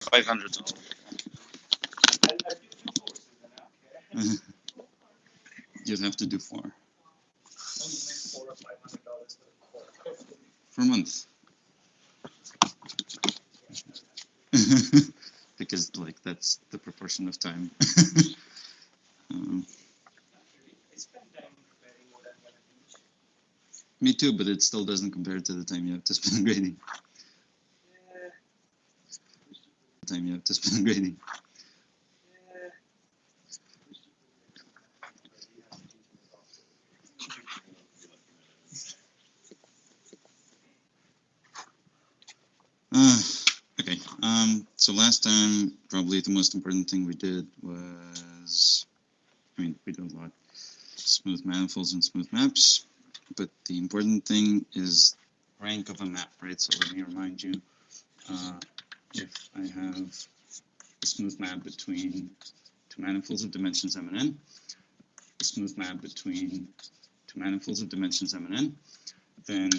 500. You'd have to do 4 for a month. Because like that's the proportion of time. um, me too, but it still doesn't compare to the time you have to spend grading. The time you have to spend grading. Okay. So last time, probably the most important thing we did was, I mean, we did a lot, smooth manifolds and smooth maps, but the important thing is rank of a map, right? So let me remind you, if I have a smooth map between two manifolds of dimensions m and n, a smooth map between two manifolds of dimensions m and n, then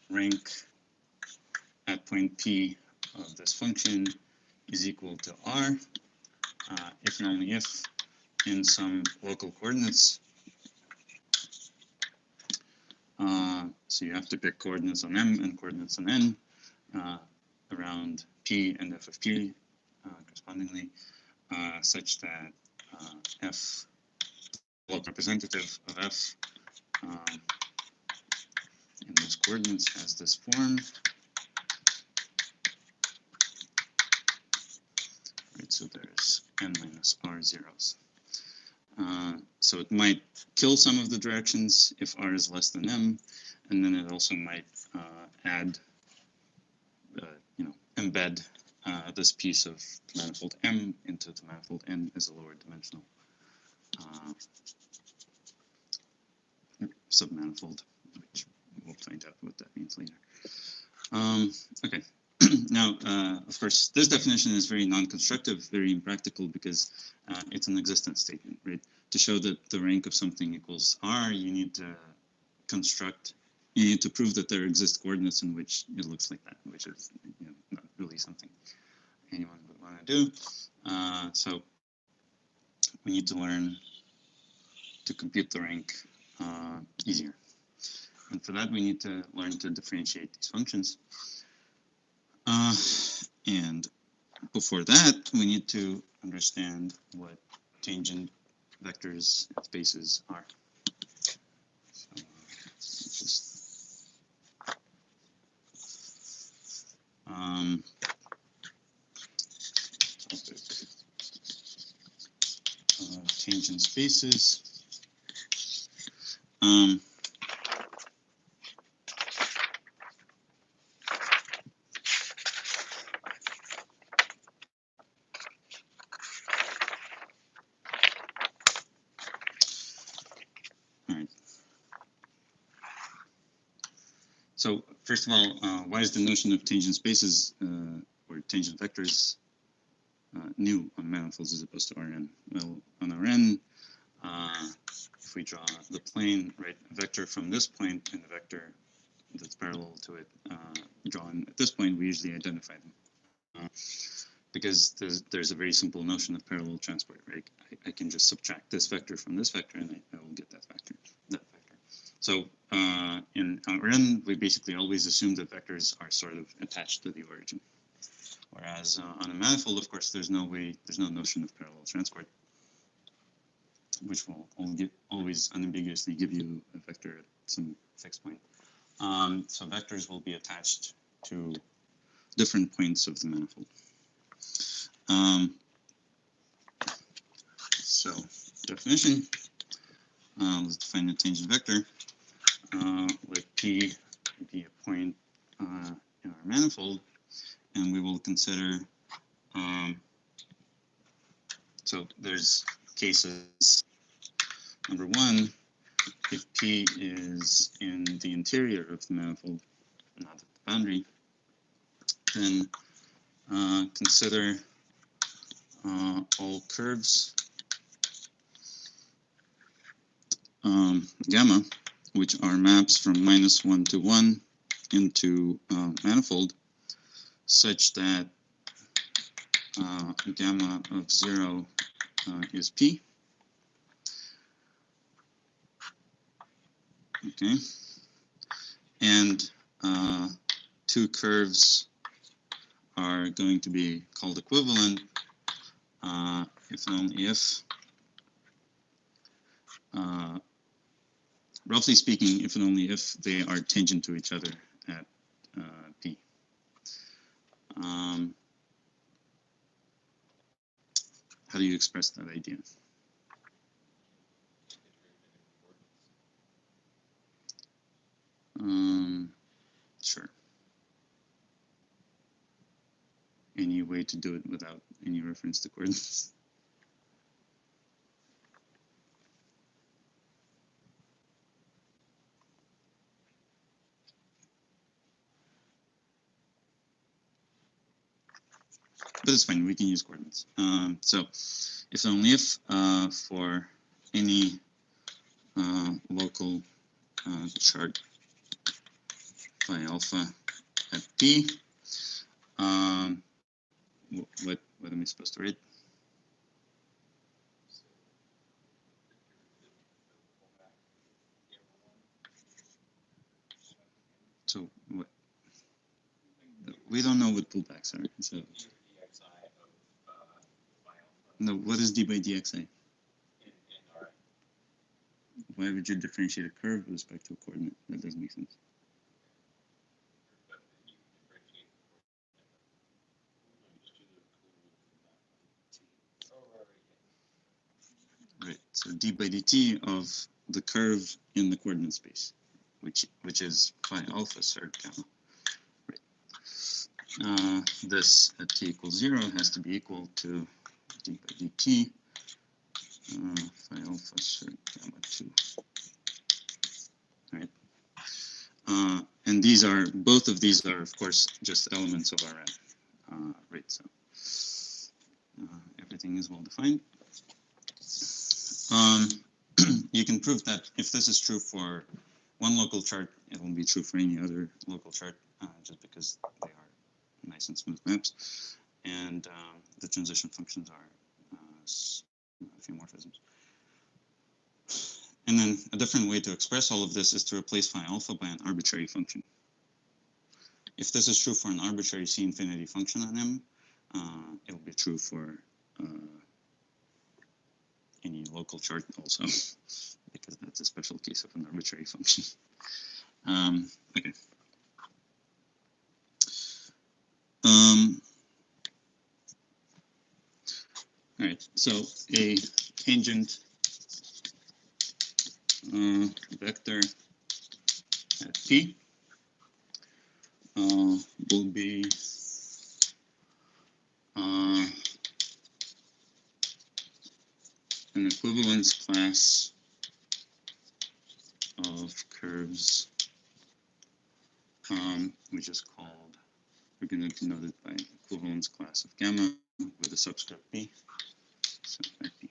rank at point P of this function is equal to R, if and only if in some local coordinates. So you have to pick coordinates on M and coordinates on N around P and F of P correspondingly, such that F, well, representative of F in those coordinates has this form. Right, so there's N minus R zeros. So it might kill some of the directions if R is less than M, and then it also might add, embed this piece of manifold M into the manifold N as a lower dimensional submanifold, which we'll find out what that means later. Okay. Now, of course, this definition is very non-constructive, very impractical, because it's an existence statement, right? To show that the rank of something equals R, you need to you need to prove that there exist coordinates in which it looks like that, which is not really something anyone would want to do. So we need to learn to compute the rank easier. And for that, we need to learn to differentiate these functions. And before that, we need to understand what tangent vectors and spaces are. So just topic tangent spaces. So first of all, why is the notion of tangent spaces or tangent vectors new on manifolds as opposed to Rn? Well, on Rn, if we draw the plane, right, a vector from this point and a vector that's parallel to it drawn at this point, we usually identify them. Because there's a very simple notion of parallel transport, right? I can just subtract this vector from this vector and I will get that vector. So in Rn, we basically always assume that vectors are sort of attached to the origin. Whereas on a manifold, of course, there's no notion of parallel transport, which will always unambiguously give you a vector at some fixed point. So vectors will be attached to different points of the manifold. So definition, let's define a tangent vector. Let P be a point in our manifold, and we will consider, so there's cases. Number one, if P is in the interior of the manifold, not at the boundary, then consider all curves gamma, which are maps from -1 to 1 into manifold, such that gamma of 0 is P. Okay. And two curves are going to be called equivalent if and only if, roughly speaking, if and only if they are tangent to each other at P. How do you express that idea? Sure. Any way to do it without any reference to coordinates? But it's fine, we can use coordinates. So if and only if for any local chart phi alpha at P, what am I supposed to write? So what? We don't know what pullbacks are. So no, what is d by dxi? Why would you differentiate a curve with respect to a coordinate? That doesn't make sense. Right. So d by dt of the curve in the coordinate space, which is phi alpha surd gamma. Right. This at t equals 0 has to be equal to d by dt phi alpha surd gamma 2. Right. And these are, both of these are, of course, just elements of Rn. Right. So everything is well defined. You can prove that if this is true for one local chart, it will be true for any other local chart, just because they are nice and smooth maps. And the transition functions are feomorphisms. And then a different way to express all of this is to replace phi alpha by an arbitrary function. If this is true for an arbitrary C infinity function on M, it will be true for any local chart also, because that's a special case of an arbitrary function. Okay. All right, so a tangent vector at P will be an equivalence class of curves, which is called, we're going to denote it by equivalence class of gamma with a subscript B. So P.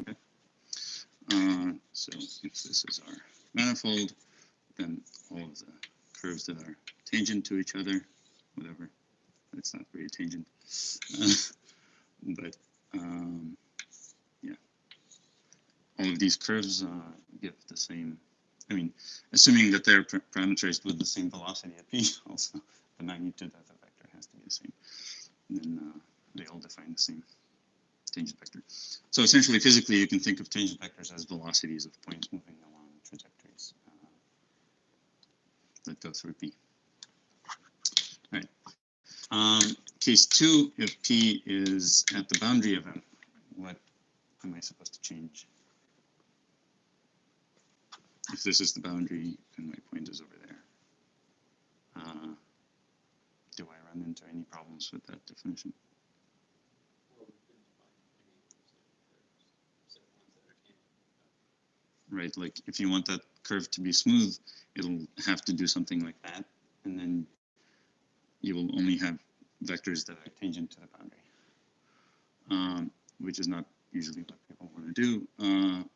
Okay. So if this is our manifold, then all of the curves that are tangent to each other, whatever, it's not very tangent, but yeah, all of these curves give the same, I mean, assuming that they're parameterized with the same velocity at P, also the magnitude of the vector has to be the same, and then they all define the same tangent vector. So essentially, physically, you can think of tangent vectors as velocities of points moving along trajectories that go through P. All right. Case 2, if P is at the boundary of M, what am I supposed to change? If this is the boundary and my point is over there, do I run into any problems with that definition? Right, like if you want that curve to be smooth, it'll have to do something like that, and then you will only have vectors that are tangent to the boundary, which is not usually what people want to do.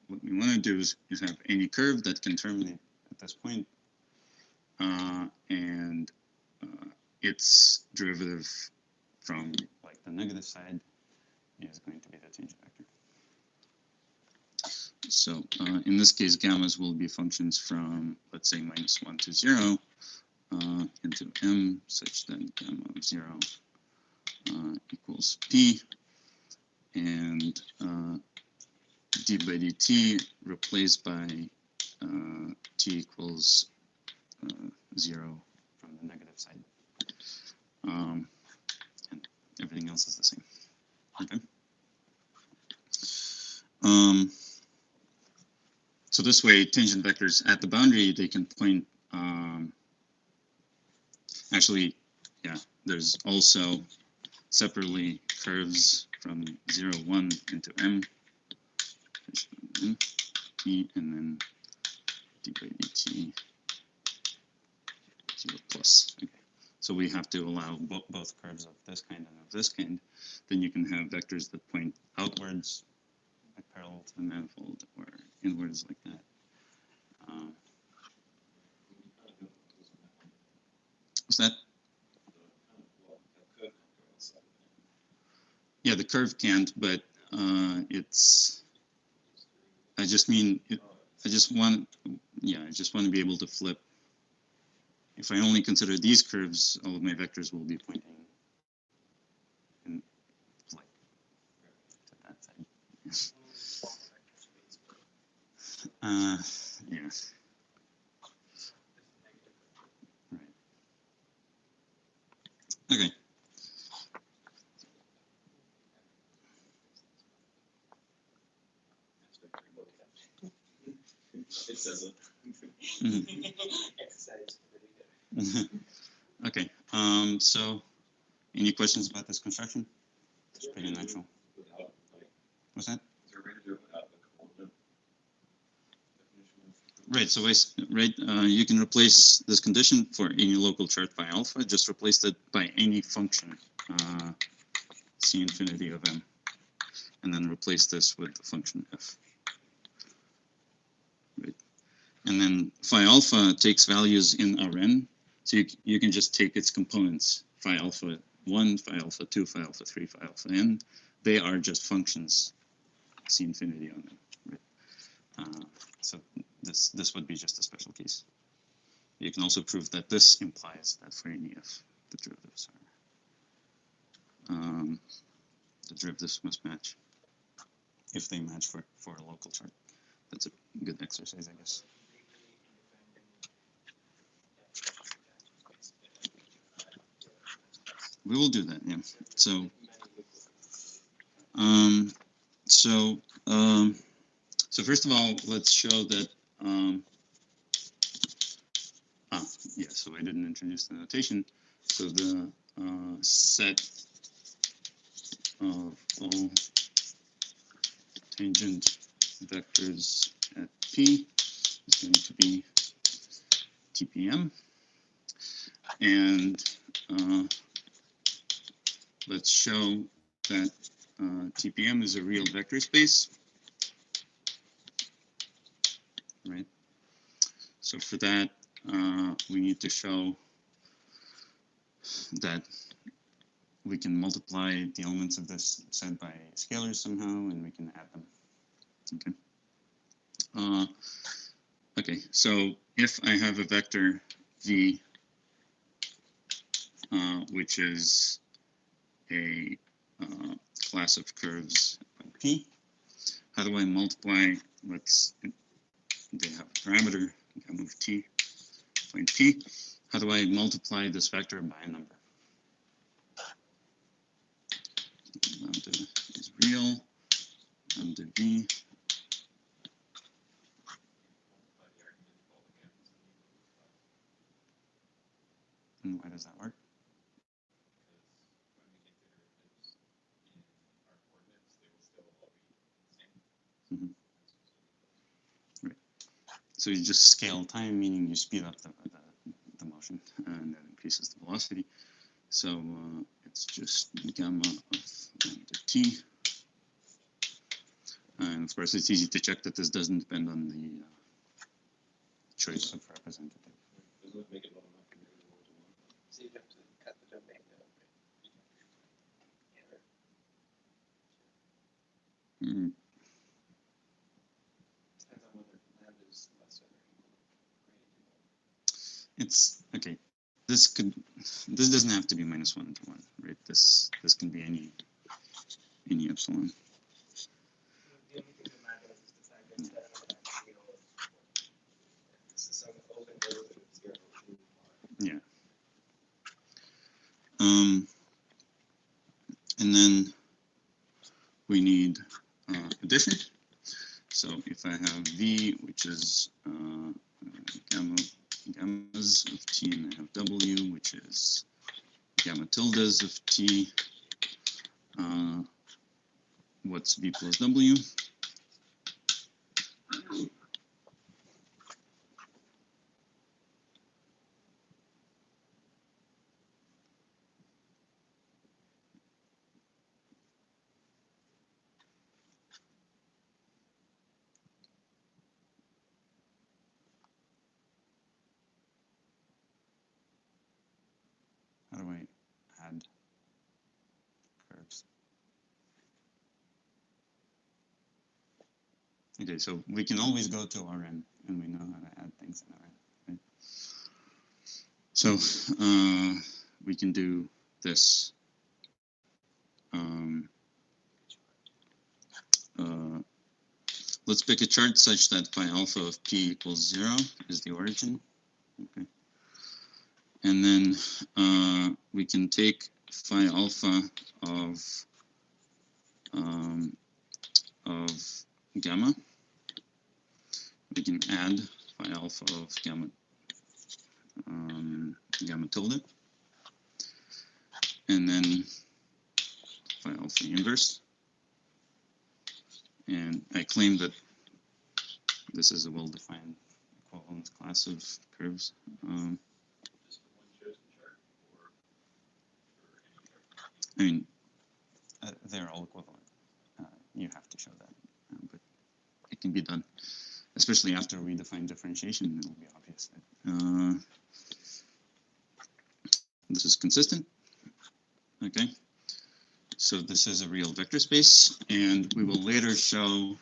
What we want to do is have any curve that can terminate at this point, and its derivative from like the negative side is going to be the tangent vector. So in this case, gammas will be functions from, let's say, -1 to 0 into m, such that gamma of 0 equals p, and d by dt replaced by t equals 0 from the negative side. And everything else is the same. Okay. So this way, tangent vectors at the boundary, they can point, actually, yeah, there's also separately curves from 0, 1 into m, p, and then d by dt 0 plus. Okay. So we have to allow both curves of this kind and of this kind. Then you can have vectors that point outwards, like parallel to the manifold, or inwards like that. What's that? Yeah, the curve can't, but it's. I just mean, I just want to be able to flip. If I only consider these curves, all of my vectors will be pointing in like to that side. Yeah. Right. Okay. It says it. Exercise. Okay. So, any questions about this construction? It's pretty natural. What's that? Right. So, you can replace this condition for any local chart by alpha. Just replace it by any function, c infinity of m, and then replace this with the function f. Right. And then phi alpha takes values in Rn, so you can just take its components, phi alpha 1, phi alpha 2, phi alpha 3, phi alpha n. They are just functions, c infinity on them. Right? So this would be just a special case. You can also prove that this implies that for any f, the derivatives must match if they match for a local chart. That's a good exercise, I guess. We will do that, yeah. So, so first of all, let's show that. Yeah. So I didn't introduce the notation. So the set of all tangent vectors at P is going to be TPM, and let's show that TPM is a real vector space, right? So for that, we need to show that we can multiply the elements of this set by scalars somehow, and we can add them. Okay. Okay. So if I have a vector v, which is a class of curves P, how do I multiply? They have a parameter, gamma of t, point P. How do I multiply this vector by a number? Lambda is real, lambda v. And why does that work? Mm-hmm. Right. So you just scale time, meaning you speed up the motion, and that increases the velocity. So it's just gamma of lambda t. And of course, it's easy to check that this doesn't depend on the choice of representative. Doesn't it make it automatically 1 to 1? So you have to cut the domain down. Mm, Depends on whether lambda is less than or equal. it's okay. This doesn't have to be -1 to 1, right? This can be any epsilon. The only thing that matters is the fact that instead of that zero, this is some open derivative of 0 to r. Yeah. And then we need addition. So if I have v, which is gammas of t, and I have w, which is gamma tildes of t, what's v plus w? How do I add curves? Okay, so we can always go to Rn, and we know how to add things in Rn. Right? So we can do this. Let's pick a chart such that phi alpha of p equals 0 is the origin. Okay. And then we can take phi alpha of gamma. We can add phi alpha of gamma tilde, and then phi alpha inverse. And I claim that this is a well-defined equivalence class of curves. Just for one chosen chart or for any chart? I mean, they're all equivalent. You have to show that, but it can be done, especially after we define differentiation. It'll be obvious. This is consistent. Okay. So this is a real vector space, and we will later show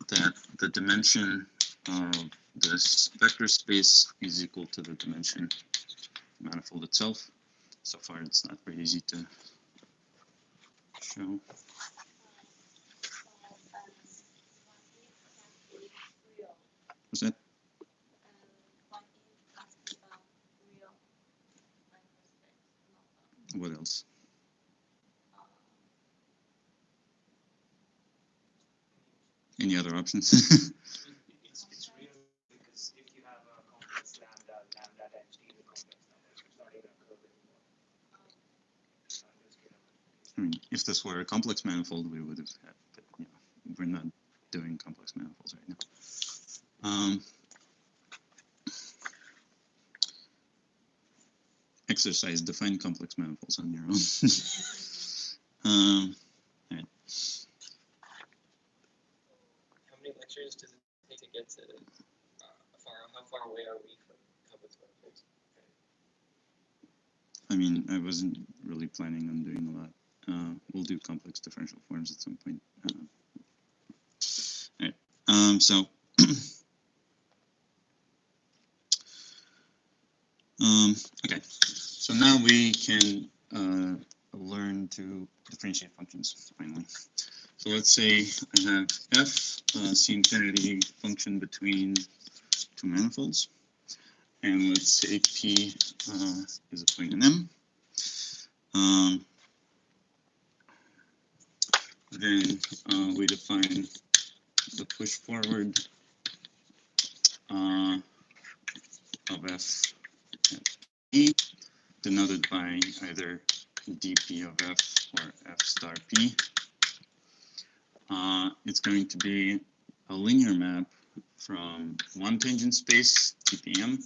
that the dimension of this vector space is equal to the dimension manifold itself. So far, it's not very easy to show. What's that? What else? Any other options? It's real because if you have a complex lambda times t is a complex number, so it's not even a curve anymore. It's not just I mean, if this were a complex manifold, we would have had, but you know, we're not doing complex manifolds right now. Exercise, define complex manifolds on your own. All right. How many lectures does it take to get to how far away are we from complex manifolds? I mean, I wasn't really planning on doing a lot. We'll do complex differential forms at some point. All right. So okay. So now we can learn to differentiate functions finally. So let's say I have f, c infinity function between two manifolds, and let's say p is a point in M. Then we define the push forward of f at p, denoted by either dp of f or f star p. It's going to be a linear map from one tangent space, TPM,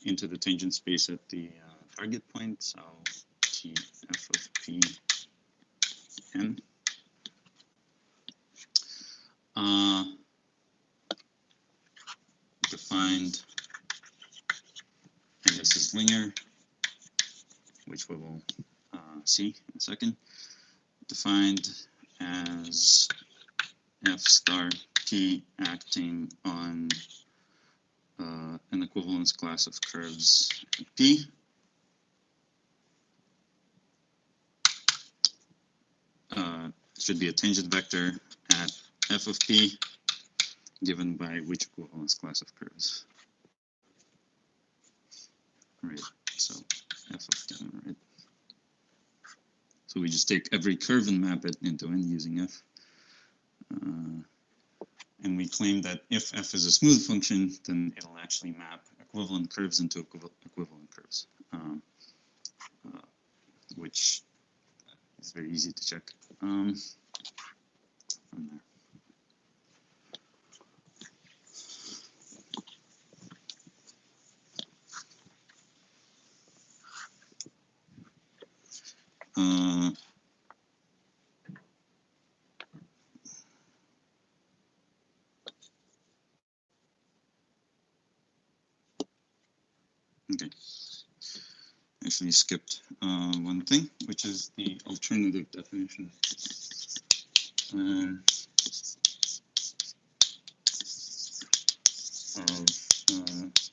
into the tangent space at the target point, so Tf of p n. Defined, and this is linear, which we will see in a second, defined as f star p acting on an equivalence class of curves P. Should be a tangent vector at f of P given by which equivalence class of curves. Right, so f of P, right. So we just take every curve and map it into n using f. And we claim that if f is a smooth function, then it'll actually map equivalent curves into equivalent curves, which is very easy to check from there. Okay, actually skipped one thing, which is the alternative definition of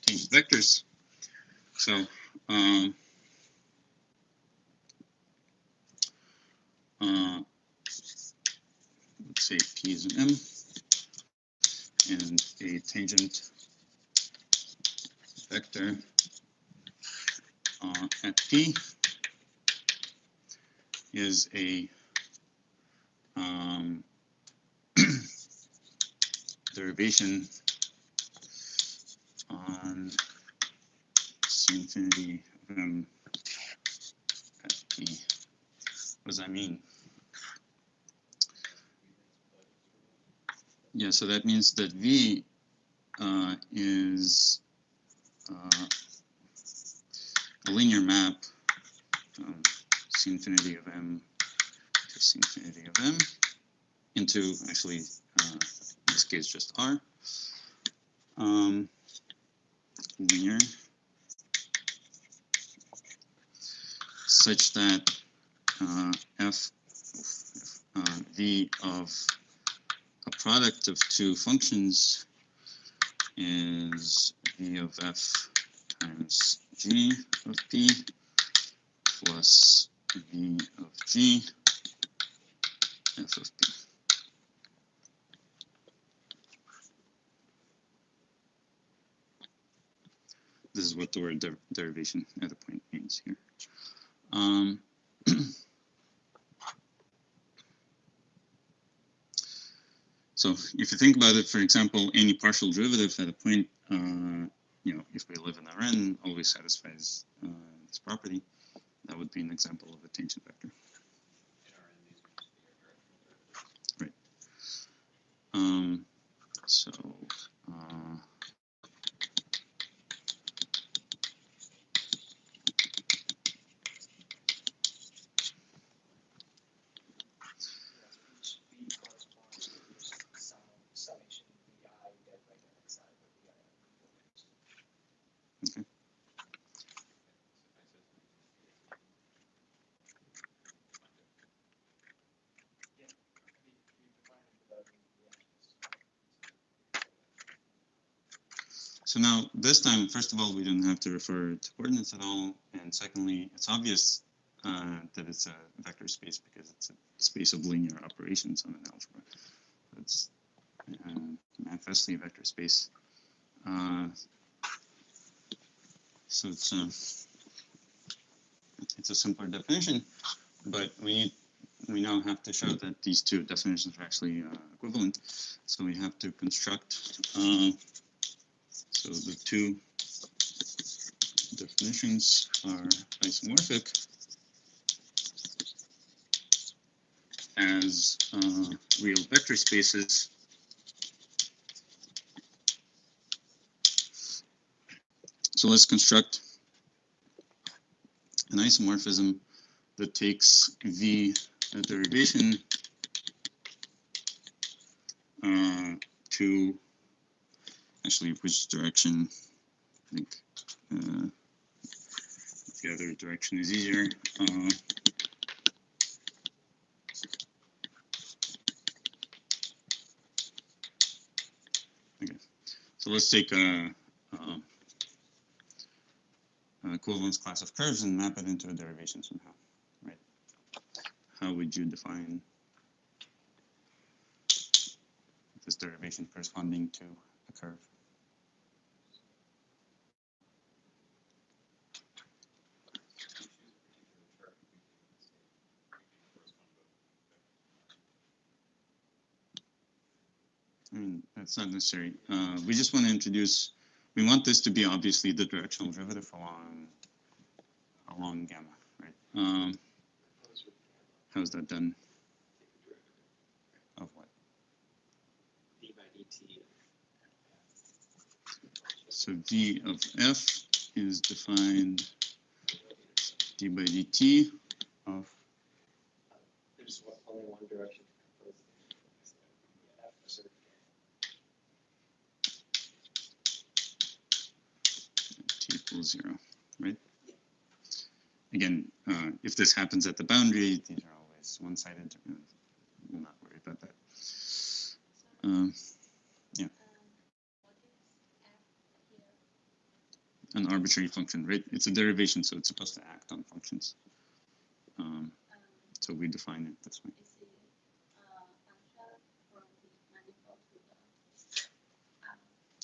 tangent vectors. So let's say P is an M, and a tangent vector at P is a derivation on C infinity of M at P. What does that mean? Yeah, so that means that V is a linear map C infinity of M to C infinity of M into, actually, in this case, just R. Linear such that V of a product of two functions is V of F times G of P plus V of G F of P. This is what the word derivation at a point means here. So if you think about it, for example, any partial derivative at a point, if we live in Rn, always satisfies this property. That would be an example of a tangent vector. Right. So okay. So now, this time, first of all, we don't have to refer to coordinates at all. And secondly, it's obvious that it's a vector space because it's a space of linear operations on an algebra. It's manifestly a vector space. So it's a simpler definition, but we now have to show that these two definitions are actually equivalent. So we have to construct so the two definitions are isomorphic as real vector spaces. So let's construct an isomorphism that takes V, a derivation, to actually which direction? I think the other direction is easier. So let's take a equivalence class of curves and map it into a derivation somehow, right? How would you define this derivation corresponding to a curve? I mean, that's not necessary. We just want to introduce, we want this to be obviously the directional derivative along gamma, right? How's that done? Of what? d by dt. So d of f is defined d by dt of There's only one direction to compose f sort of t equals 0, right? Again, if this happens at the boundary, these are always one-sided. We'll not worry about that. Yeah. An arbitrary function, right? It's a derivation, so it's supposed to act on functions. So we define it this way.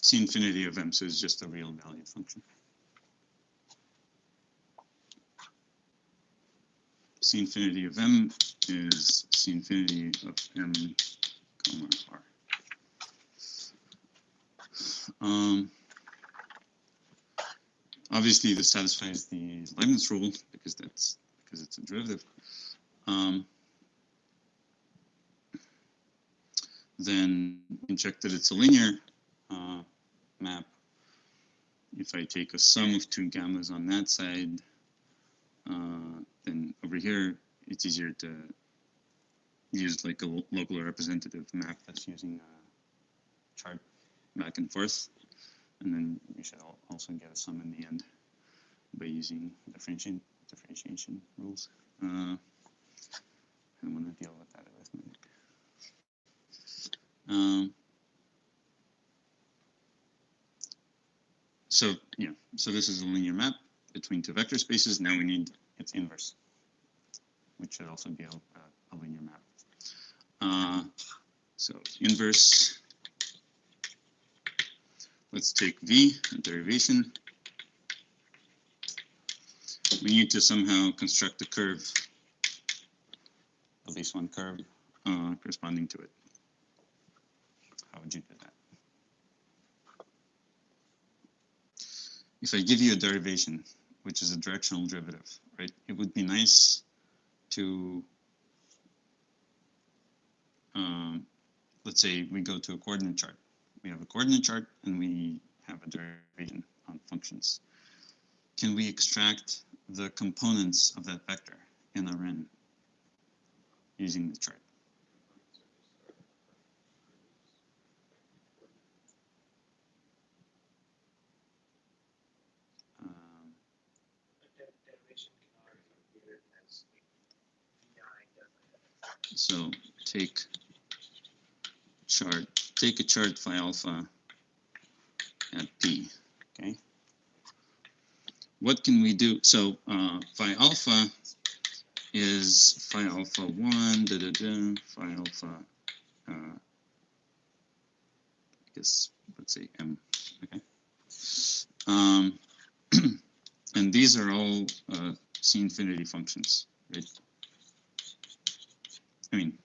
C infinity of m, so it's just a real valued function. C infinity of m is C infinity of m, comma r. Obviously, this satisfies the Leibniz rule because it's a derivative. Then we can check that it's a linear map. If I take a sum of two gammas on that side, then over here it's easier to use like a local representative map that's using a chart back and forth, and then we should also get a sum in the end by using differentiation rules. I don't want to deal with that arithmetic. So yeah, so this is a linear map between two vector spaces. Now we need its inverse, which should also be a linear map. So inverse, let's take V, a derivation. We need to somehow construct a curve, at least one curve corresponding to it. How would you do that? If I give you a derivation, which is a directional derivative, right? It would be nice to, let's say we go to a coordinate chart. We have a coordinate chart and we have a derivation on functions. Can we extract the components of that vector in Rn using the chart? Derivation cannot appear as So take a chart phi alpha at P, okay? What can we do? So phi alpha is phi alpha 1, phi alpha, I guess, let's say M, okay? And these are all C infinity functions, right? I mean,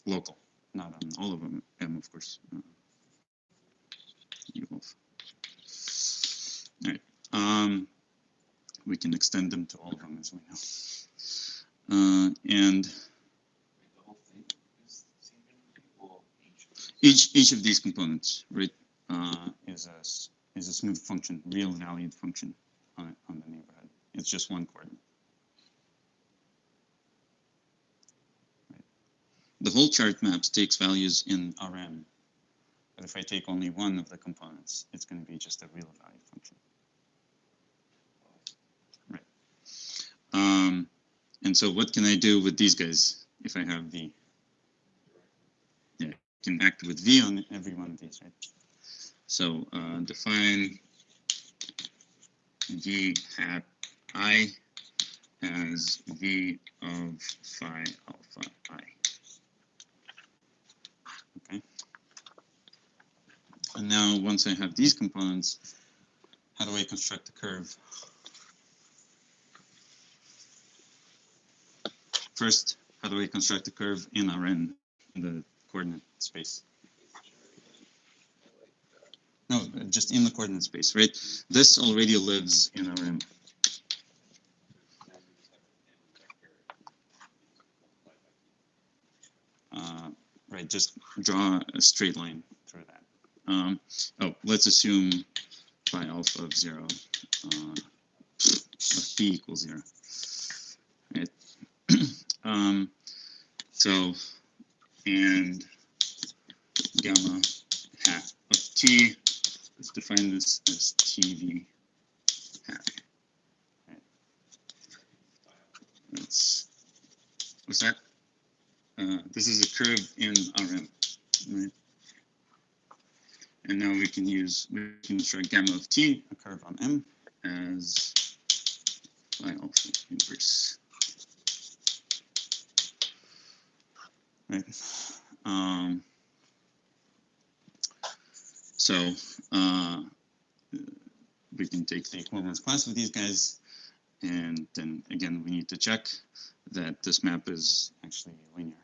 local, not on all of them, M, of course. U of. All right. We can extend them to all of them as we know. And each of these components, right, is a smooth function, real valued function on the neighborhood. It's just one coordinate. Right. The whole chart maps takes values in Rm, but if I take only one of the components, it's going to be just a real valued function. Right. And so what can I do with these guys if I have V? Yeah, I can act with V on every one of these, right? So define v hat I as v of phi alpha I. Okay. And now once I have these components, how do I construct the curve? First, how do I construct the curve in Rn, in the coordinate space? No, just in the coordinate space, right? This already lives in Rn. Right, just draw a straight line through that. Oh, let's assume phi alpha of 0, of p equals 0. Right. So, and gamma hat of t, let's define this as tv hat. Right. What's that? This is a curve in Rm, right? And now we can construct gamma of t, a curve on M, as phi alpha inverse. Right. So we can take the equivalence class of these guys, and then again we need to check that this map is actually linear.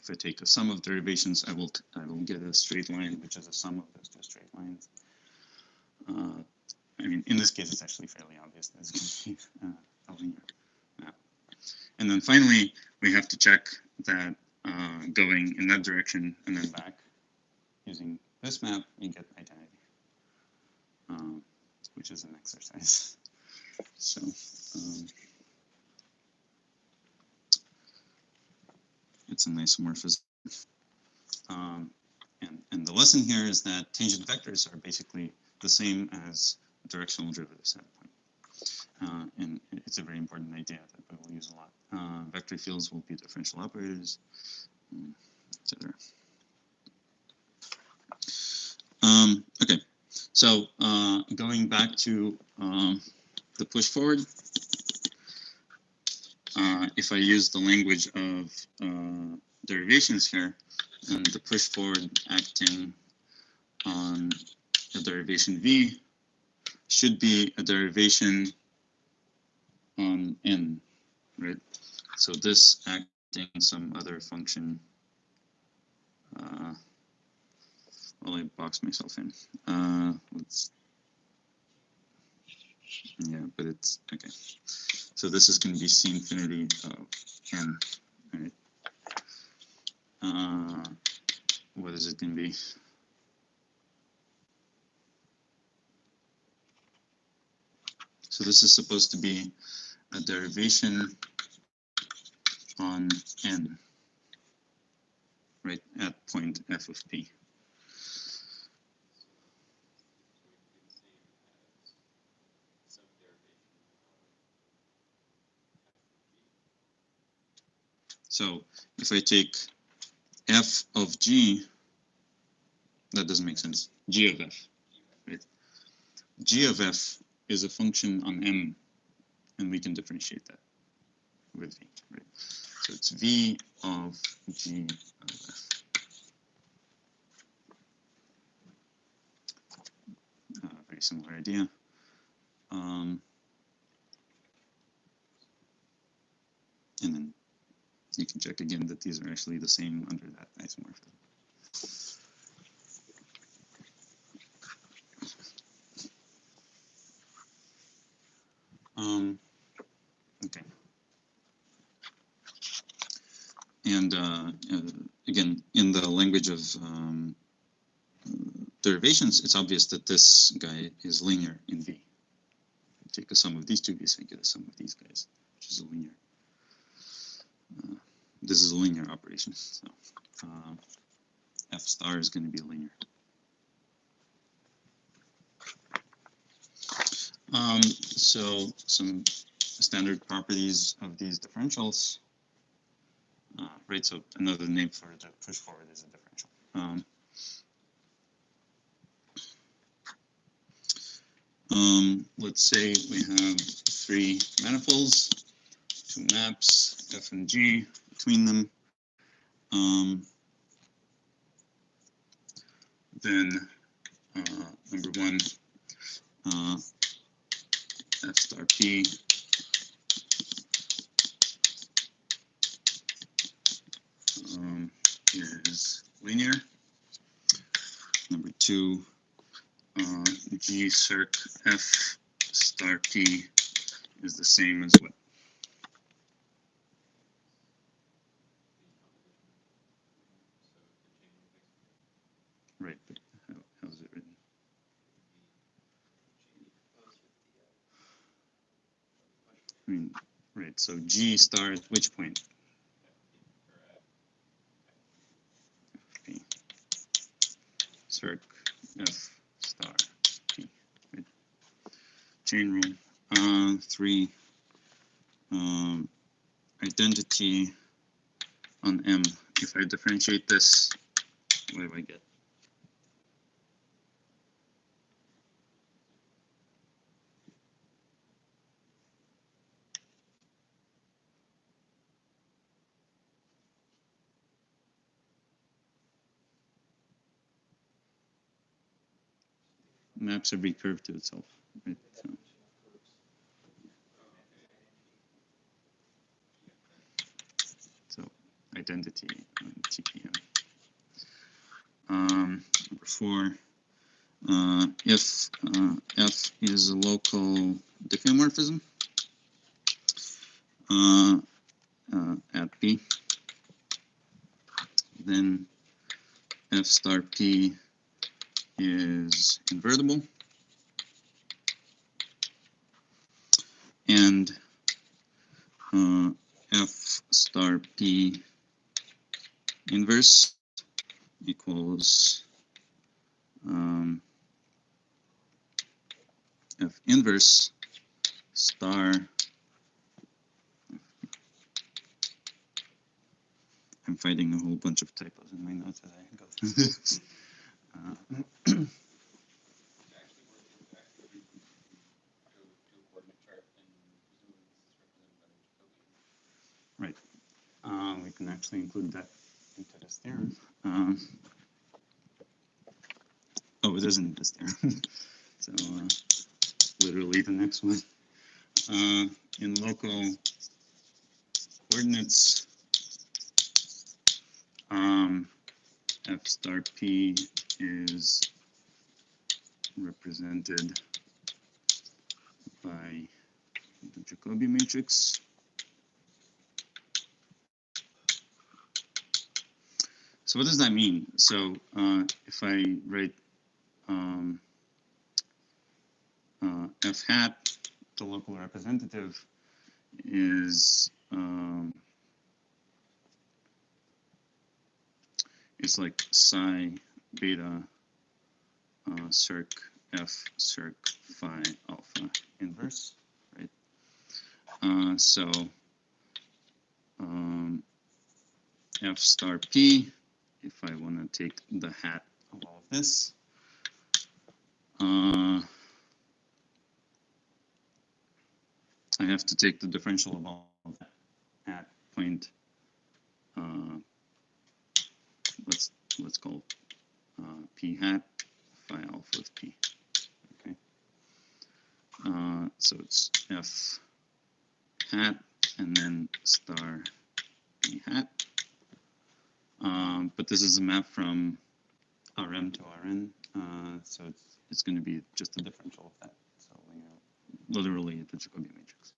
If I take a sum of derivations, I will get a straight line, which is a sum of those two straight lines. I mean, in this case, it's actually fairly obvious that it's going to be a linear map. And then finally, we have to check that going in that direction and then back using this map, you get identity, which is an exercise. So it's an isomorphism. And the lesson here is that tangent vectors are basically the same as directional derivatives at a point. And it's a very important idea that we will use a lot. Vector fields will be differential operators, etc. Okay, so going back to the push forward, if I use the language of derivations here, then the push forward acting on a derivation v should be a derivation on n, right? So this acting on some other function. Well, I boxed myself in. Yeah, but it's okay. So this is going to be C infinity of n, right? What is it going to be? So this is supposed to be a derivation on n, right, at point f of p. So if I take f of g, that doesn't make sense. G of f, right? G of f is a function on m, and we can differentiate that with v, right? So it's v of g of f. Very similar idea. And then you can check again that these are actually the same under that isomorphism. Okay. And again, in the language of derivations, it's obvious that this guy is linear in V. I take a sum of these two v's, I get a sum of these guys, which is a linear. This is a linear operation. So f star is going to be linear. So some standard properties of these differentials. Right, so another name for the push forward is a differential. Let's say we have 3 manifolds, 2 maps, F and G between them. Then number 1, F star P is linear. Number 2, G circ F star P is the same as what? Right, but how's it written? I mean, right, so G star at which point? P. Circ F star P. Right. Chain rule. 3. Identity on M. If I differentiate this, what do I get? Maps every curve to itself. Right? So identity on TPM. Number 4, if F is a local diffeomorphism at P, then F star P is invertible, and F star P inverse equals F inverse star. I'm finding a whole bunch of typos in my notes as I go through this. Right. We can actually include that into this theorem. Oh, it isn't this theorem. So literally the next one. In local coordinates, F star P is represented by the Jacobi matrix. So what does that mean? So if I write F hat, the local representative is it's like psi beta circ F circ phi alpha inverse, right? So F star P, if I want to take the hat of all of this, I have to take the differential of all of that at point, let's call P hat phi alpha of P. Okay. So it's F hat and then star P hat. But this is a map from Rm to Rn, so it's going to be just a differential of that. So literally the Jacobi matrix.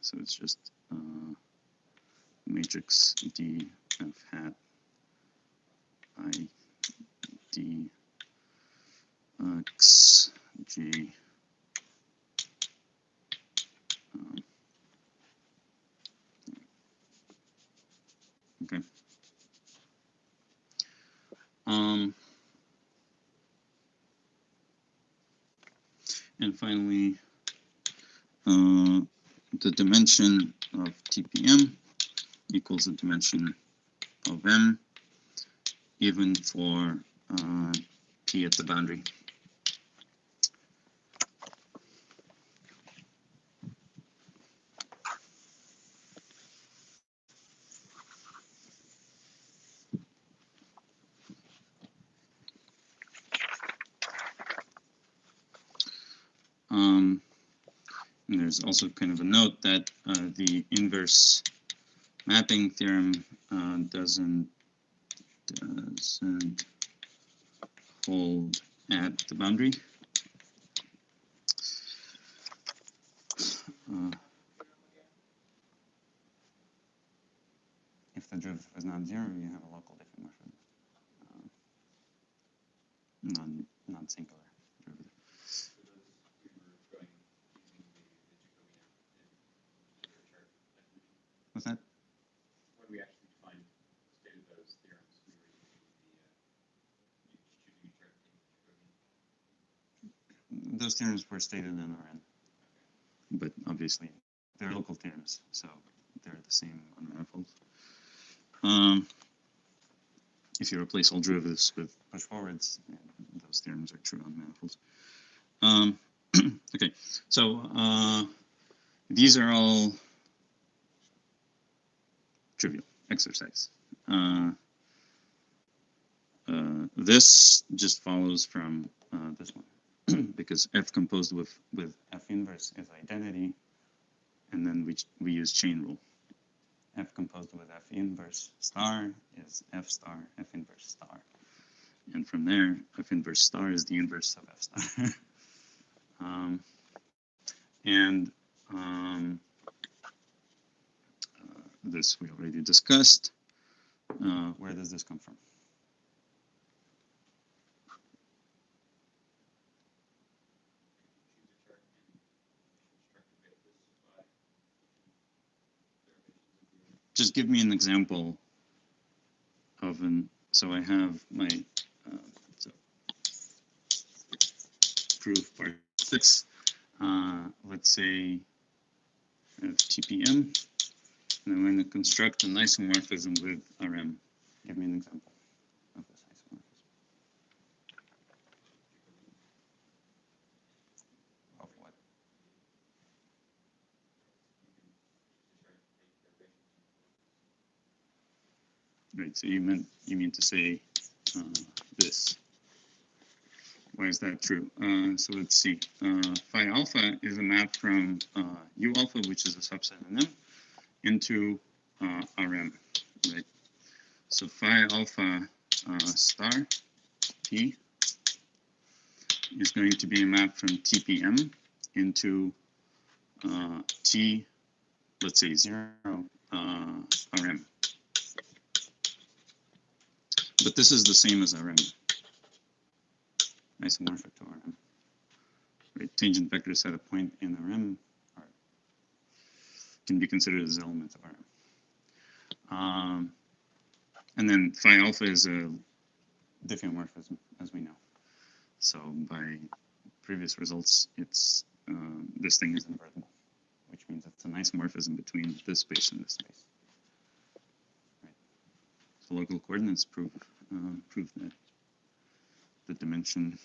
So it's just matrix D F hat I D X G. Okay. And finally, the dimension of TPM equals the dimension of M, even for P at the boundary. And there's also kind of a note that the inverse mapping theorem doesn't hold at the boundary. If the derivative is not zero, you have a local diffeomorphism, non-singular derivative. For those we were going using the Jacobian chart definition. What's that? When we actually stated those theorems, we were using choosing a chart Jacobian. Those theorems were stated in Rn, but obviously they're local theorems, so they're the same on manifolds. If you replace all derivatives with push forwards, those theorems are true on manifolds. Okay, so these are all trivial exercise. This just follows from this one because F composed with F inverse is identity, and then we use chain rule. F composed with F inverse star is F star F inverse star, and from there F inverse star is the inverse of F star. This we already discussed. Where does this come from? Just give me an example of an, so I have my so proof part 6, let's say TPM, and I'm going to construct an isomorphism with RM. Give me an example of this isomorphism. Of what? Right, so you mean to say this. Why is that true? So let's see. Phi alpha is a map from U alpha, which is a subset of M, into Rm, right? So phi alpha star P is going to be a map from TPM into T, let's say 0 Rm. But this is the same as Rm, isomorphic to Rm. Right? Tangent vectors at a point in Rm can be considered as elements of Rm. And then phi alpha is a diffeomorphism, as we know. So by previous results, it's this thing is invertible, which means it's an isomorphism between this space and this space. Right. So local coordinates prove that the dimension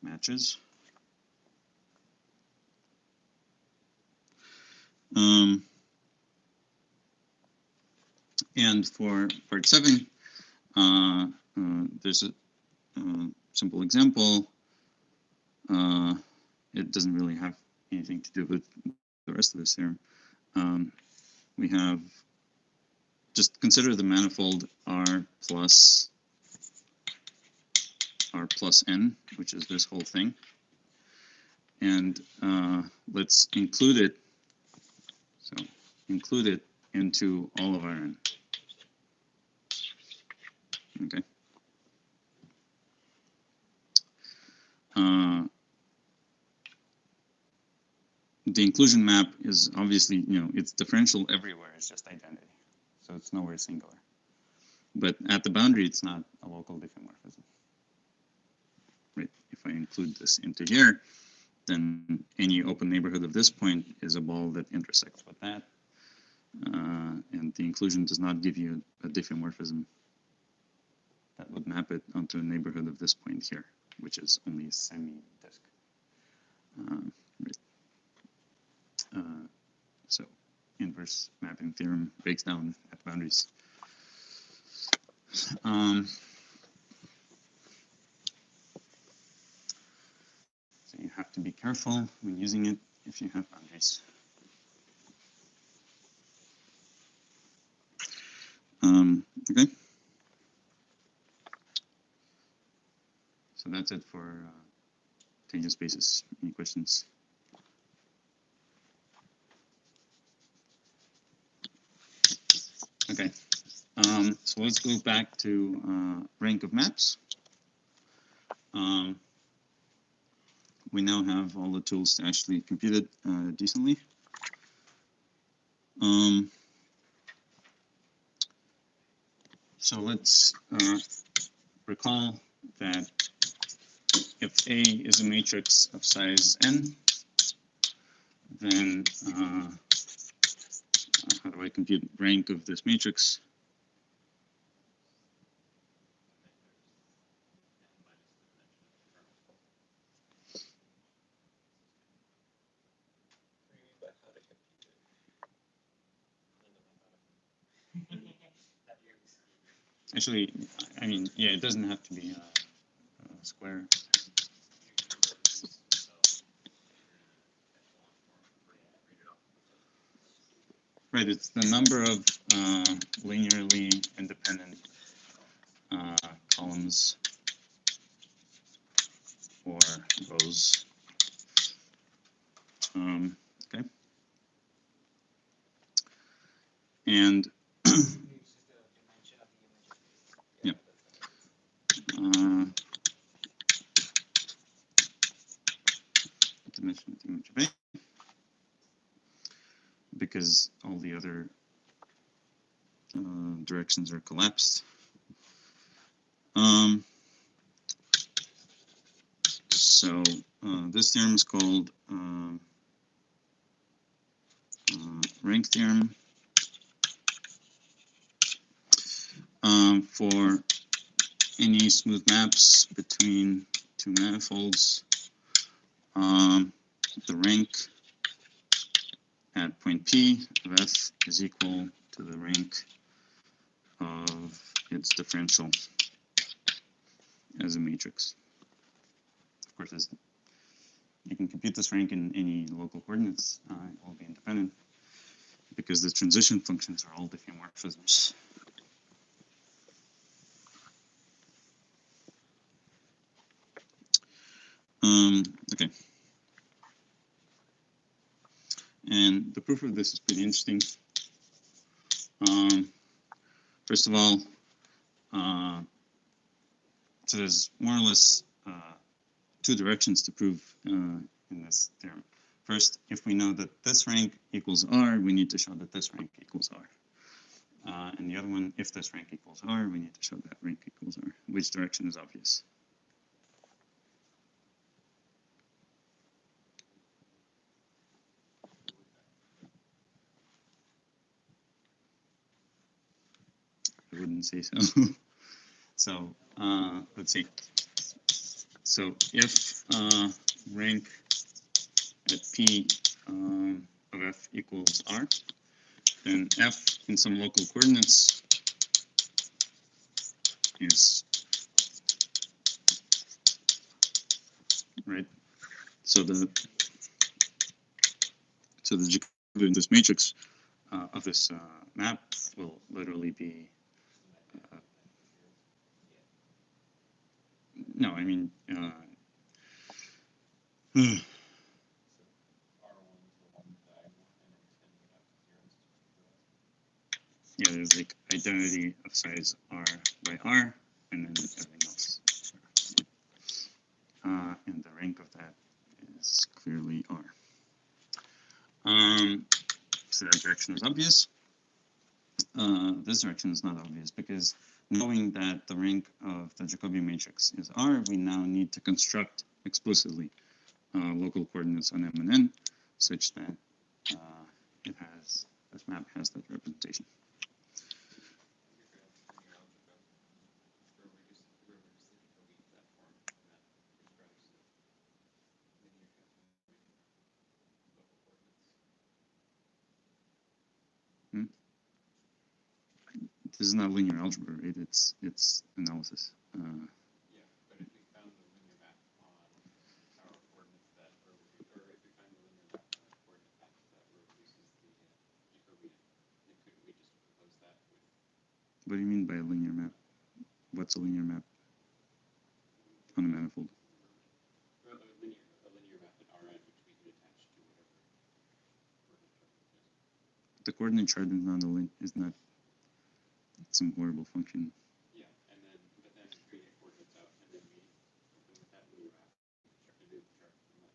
matches. And for part 7, there's a simple example. It doesn't really have anything to do with the rest of this theorem. We have, just consider the manifold R plus n, which is this whole thing. And let's include it. So include it into all of Rn. Okay. The inclusion map is obviously, it's differential everywhere. It's just identity. So it's nowhere singular. But at the boundary, it's not a local diffeomorphism. Right? If I include this into here, then any open neighborhood of this point is a ball that intersects with that. And the inclusion does not give you a diffeomorphism that would map it onto a neighborhood of this point here, which is only a semi-disk. Right. So inverse mapping theorem breaks down at boundaries. So you have to be careful when using it if you have boundaries. Okay. So that's it for tangent spaces. Any questions? Okay. So let's go back to rank of maps. We now have all the tools to actually compute it decently. So let's recall that if A is a matrix of size n, then how do I compute rank of this matrix? What do you mean by how to compute it? Actually, I mean, yeah, it doesn't have to be a square. Right, it's the number of linearly independent columns or rows. Okay. And yeah. Dimension of the image of A, because all the other directions are collapsed. So this theorem is called rank theorem for any smooth maps between two manifolds. The rank at point P of F is equal to the rank of its differential as a matrix. Of course, as you can compute this rank in any local coordinates, it will be independent because the transition functions are all diffeomorphisms. Okay. And the proof of this is pretty interesting. First of all, so there's more or less two directions to prove in this theorem. First, if we know that this rank equals R, we need to show that this rank equals R. And the other one, if this rank equals R, we need to show that rank equals R. Which direction is obvious? I wouldn't say so. So let's see. So if rank at P of F equals R, then F in some local coordinates is right. So the Jacobian in this matrix of this map will literally be no, I mean yeah, there's like identity of size R by R, and then everything else. And the rank of that is clearly R. So that direction is obvious. This direction is not obvious because knowing that the rank of the Jacobian matrix is R, we now need to construct explicitly local coordinates on M and N such that this map has that representation. This is not linear algebra, right? It's analysis. Yeah, but if we found the linear map on our coordinates that or if we find the linear map on our coordinate map that reproduces the Jacobian, then couldn't we just propose that with What do you mean by a linear map? What's a linear map on a manifold? Well, a linear map in Rn, which we can attach to whatever coordinate chart it is. The coordinate chart is not some horrible function. Yeah, and then but then we get coordinates out, and then we open with that linear map, start to do the chart from that.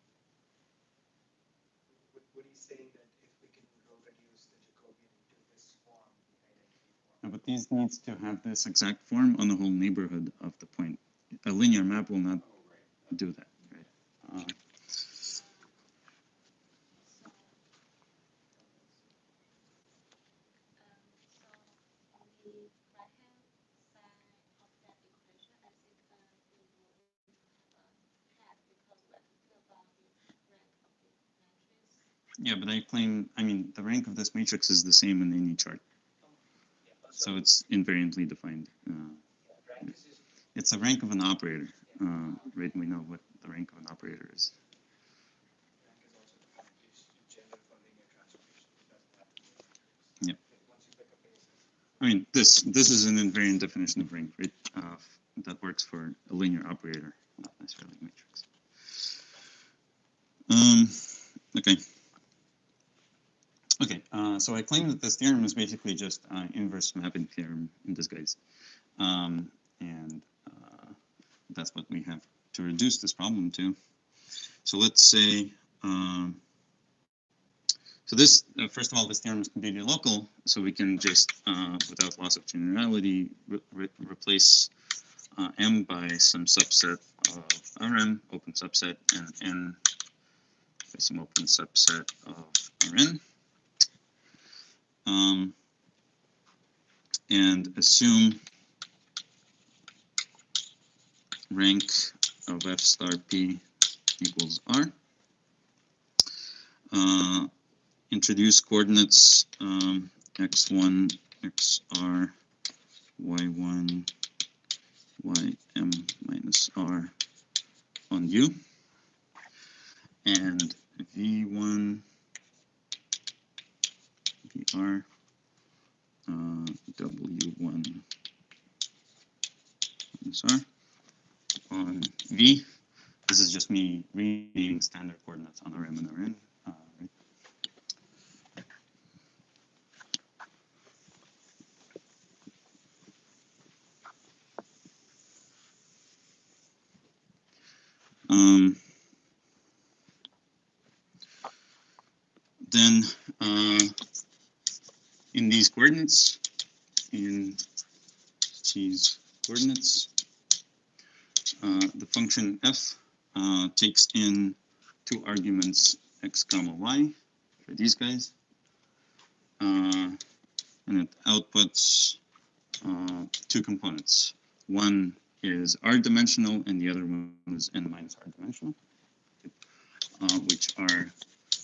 What he's saying that if we can row reduce the Jacobian into this form, the identity No, form. but these needs to have this exact form on the whole neighborhood of the point. A linear map will not Oh, right. do that, right? Yeah, but I mean, the rank of this matrix is the same in any chart. Yeah, So it's invariantly defined. rank is just It's a rank of an operator, right? We know what the rank of an operator is. rank is also defined just in general for linear transformation. It doesn't have to be a matrix. Yep. Once you pick a basis. I mean, this is an invariant definition of rank, right? That works for a linear operator, not necessarily a matrix. Okay. Okay, so I claim that this theorem is basically just inverse mapping theorem in disguise. And that's what we have to reduce this problem to. So let's say, so this, first of all, this theorem is completely local, so we can just, without loss of generality, replace M by some subset of Rm, open subset, and N by some open subset of Rn. And assume rank of F star P equals R. Introduce coordinates x1, xr, y1, ym minus r on U. And v1, vr, w1 minus r on v. This is just me reading standard coordinates on Rm and Rn. Right? Then in these coordinates, in these coordinates, the function f takes in two arguments x comma y for these guys, and it outputs two components. One is r-dimensional and the other one is n minus r-dimensional, which are,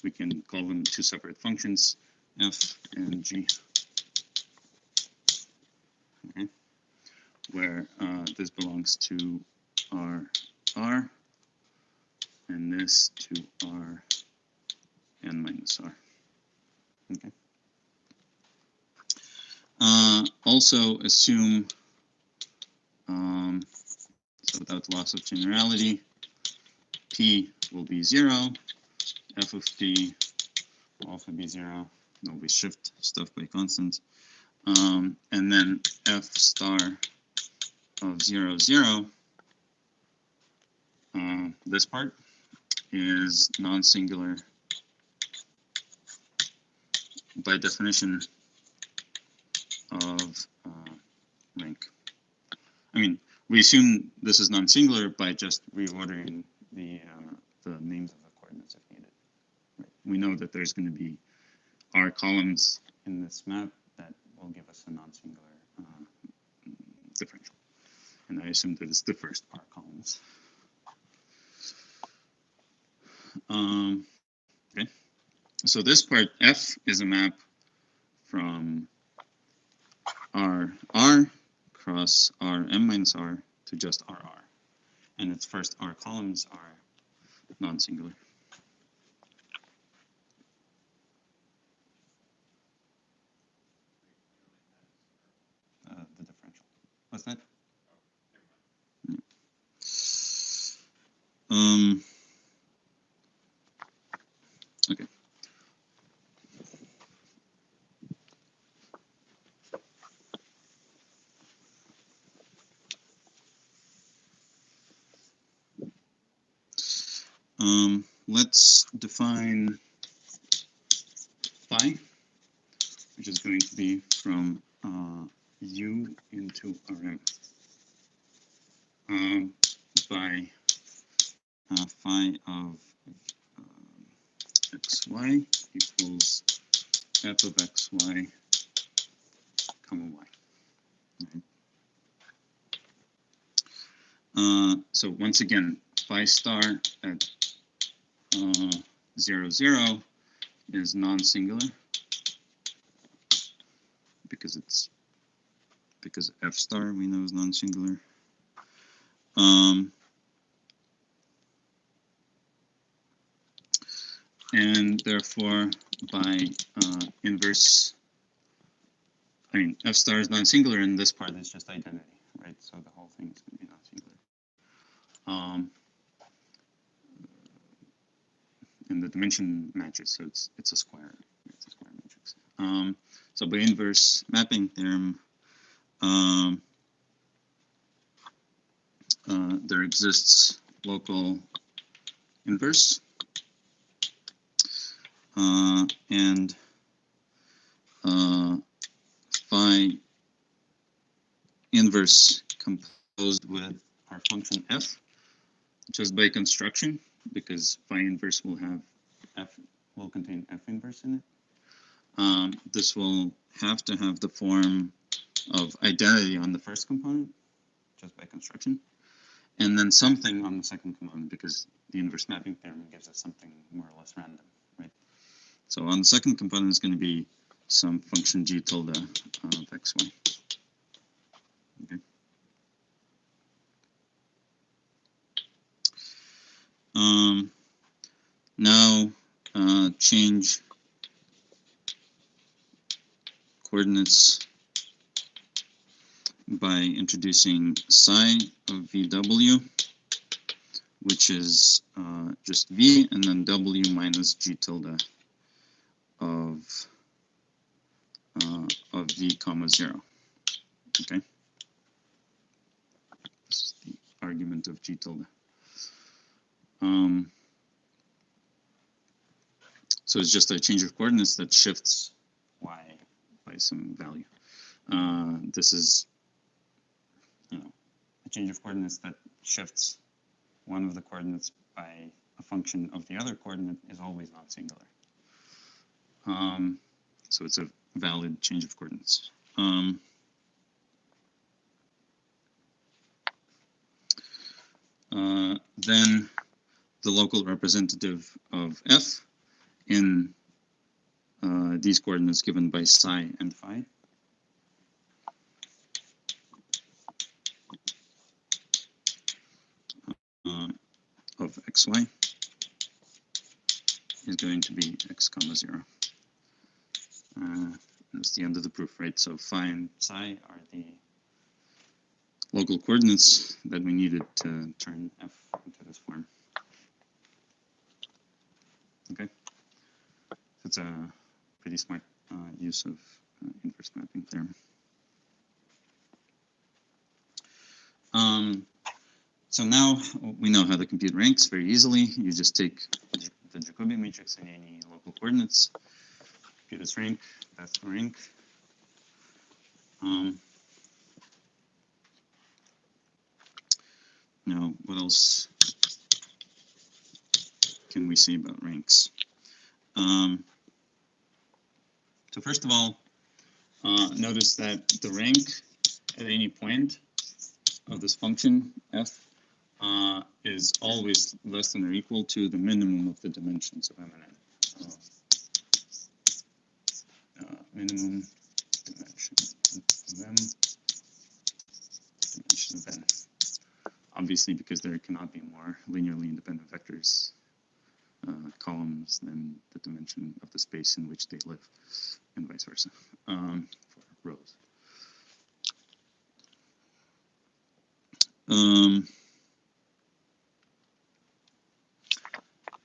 we can call them two separate functions, f and g. Okay, where this belongs to r and this to r n minus r. Okay. Also assume, so without loss of generality, p will be 0, f of p will also be 0. No, we shift stuff by constant. And then f star of 0, 0, this part is non-singular by definition of rank. I mean, we assume this is non-singular by just reordering the names of the coordinates if needed. Right. We know that there's going to be r columns in this map that will give us a non-singular differential. And I assume that it's the first r columns. Okay. So this part, F, is a map from R cross R m minus R to just RR. And its first R columns are non-singular. The What's that? Oh, never mind. Okay. Let's define phi, which is going to be from U into Rm by phi of xy equals f of xy comma y. Right. So once again, phi star at 0, 0 is non-singular because f star we know is non-singular. And therefore, by inverse, f star is non-singular, and this part is just identity, right? So the whole thing is going to be non-singular. And the dimension matches, so it's a square. It's a square matrix. So by inverse mapping theorem, there exists local inverse, and phi inverse composed with our function f, just by construction, because phi inverse will contain f inverse in it. This will have to have the form of identity on the first component, just by construction, and then something on the second component, because the inverse mapping theorem gives us something more or less random, right? So on the second component is going to be some function g tilde of xy. Okay. Now change coordinates by introducing psi of VW, which is just V, and then W minus G tilde of V comma 0. Okay. This is the argument of G tilde. So it's just a change of coordinates that shifts y by some value. This is, a change of coordinates that shifts one of the coordinates by a function of the other coordinate is always non-singular. So it's a valid change of coordinates. Then the local representative of f in these coordinates given by psi and phi of xy is going to be x comma 0. That's the end of the proof, right? So phi and psi are the local coordinates that we needed to turn f into this form. Okay, it's a pretty smart use of inverse mapping theorem. So now we know how to compute ranks very easily. You just take the Jacobian matrix and any local coordinates, compute its rank, that's the rank. Now, what else can we say about ranks? So first of all, notice that the rank at any point of this function f is always less than or equal to the minimum of the dimensions of M and N. Minimum dimension of M, dimension of N. Obviously, because there cannot be more linearly independent vectors, columns, than the dimension of the space in which they live, and vice versa, for rows.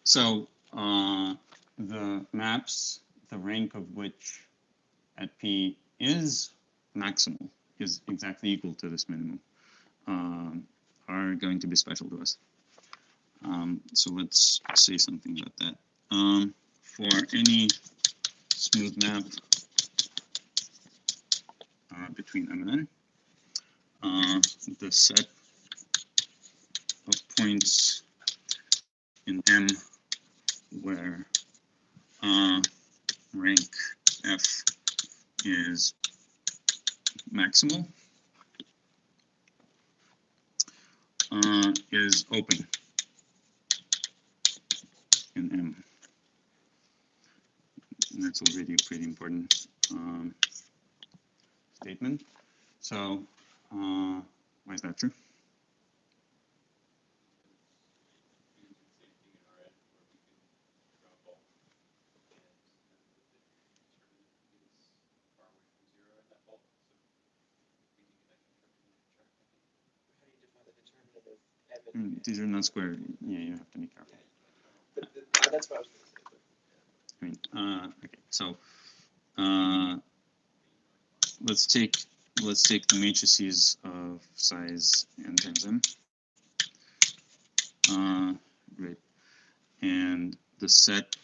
So the maps, the rank of which at P is maximal, is exactly equal to this minimum, are going to be special to us. So let's say something about that. For any smooth map between M and N, the set of points in M where rank F is maximal is open in M. And that's already a pretty important statement. So why is that true? How do you define the determinant of M and These are not square. Yeah, you have to be careful. But that's what I was going to say. But, I mean, okay. So let's take the matrices of size n times m. Right, and the set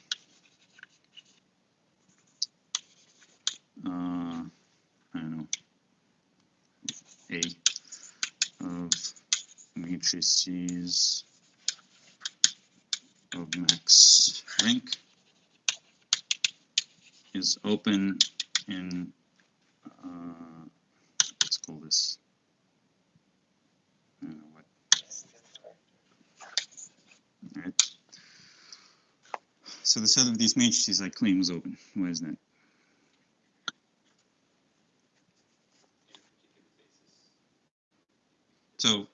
I don't know, A of matrices of max rank is open in let's call this, I don't know what. All right. So the set of these matrices I claim is open. Why is that? So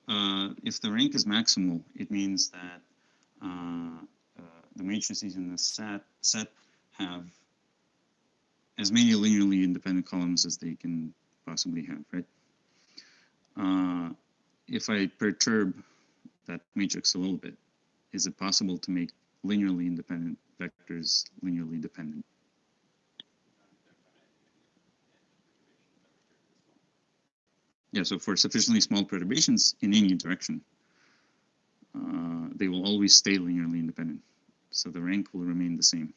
if the rank is maximal, it means that the matrices in the set have as many linearly independent columns as they can possibly have, right? If I perturb that matrix a little bit, is it possible to make linearly independent vectors linearly dependent? Yeah, so for sufficiently small perturbations in any direction, they will always stay linearly independent. So the rank will remain the same,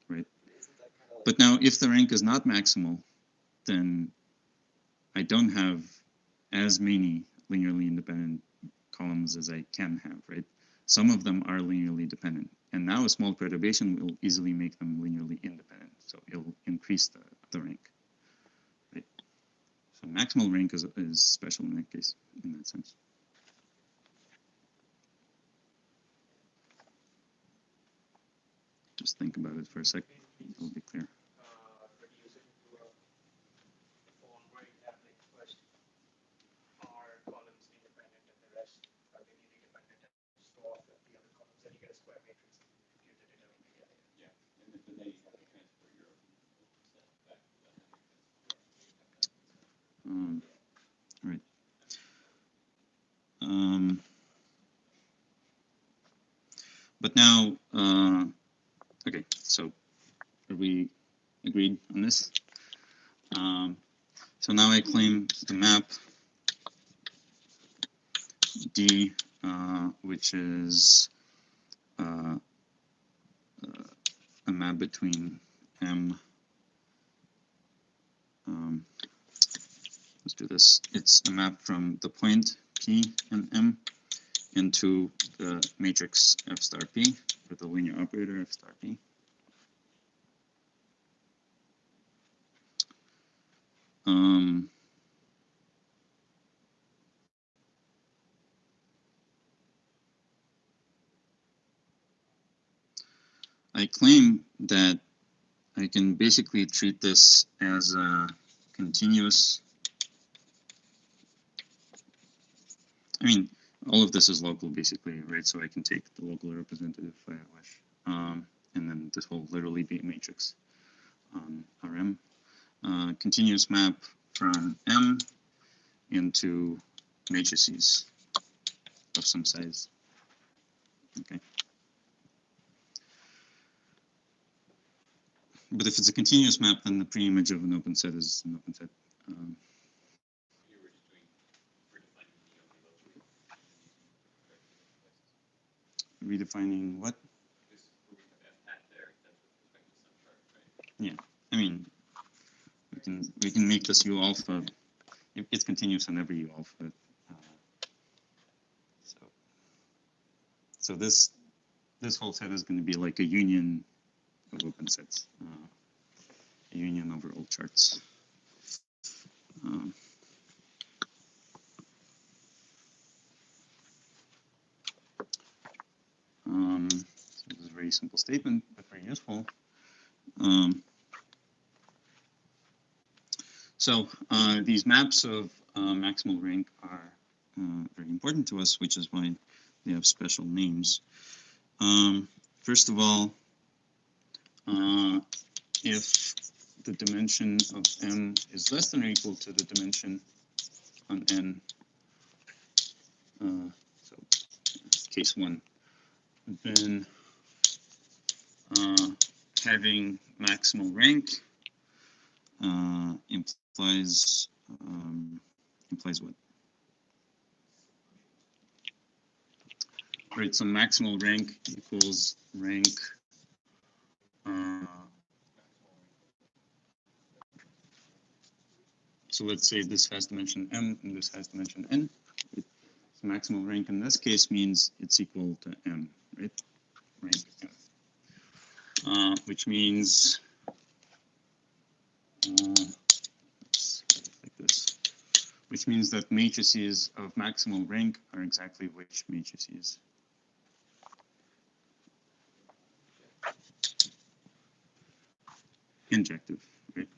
right? But now if the rank is not maximal, then I don't have as many linearly independent columns as I can have, right? Some of them are linearly dependent. And now a small perturbation will easily make them linearly independent. So it will increase the rank, right? So maximal rank is special in that case, in that sense. Just think about it for a sec. It'll be clear. Reduce it into a form where you have like first are columns independent and the rest are linearly dependent, and so off the other columns, then you get a square matrix. Compute the determinant. Yeah, and then you have to transfer your set back to that Right. But now, okay, so are we agreed on this? So now I claim the map D, which is a map between M. Let's do this. It's a map from the point P and M into the matrix F star P with the linear operator F star P. I claim that I can basically treat this as a continuous. I mean, all of this is local basically, right? So I can take the local representative if I wish. And then this will literally be a matrix on Rm. Continuous map from M into matrices of some size. Okay. But if it's a continuous map, then the pre-image of an open set is an open set. You were just doing redefining the only locally Redefining what? this where we have F hat there, that's with respect to some chart, right? Yeah, I mean, we can make this U alpha. It's continuous on every U alpha. So this whole set is going to be like a union of open sets, a union over all charts. So this is a very simple statement, but very useful. So these maps of maximal rank are very important to us, which is why they have special names. First of all, if the dimension of M is less than or equal to the dimension on N, so case 1, then having maximal rank implies what? Right, so maximal rank equals rank so let's say this has dimension M and this has dimension N. So maximal rank in this case means it's equal to M, right? Rank M. Which means like this. Which means that matrices of maximal rank are exactly which matrices? Injective, right?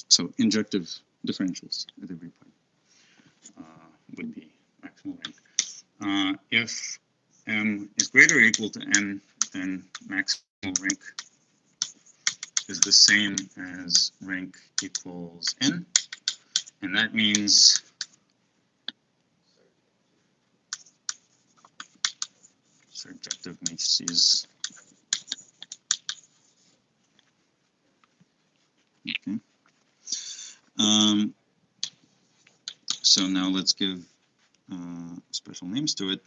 So injective differentials at every point would be maximal rank. If M is greater or equal to N, then maximal rank is the same as rank equals N, and that means surjective matrices. Okay. So now let's give special names to it.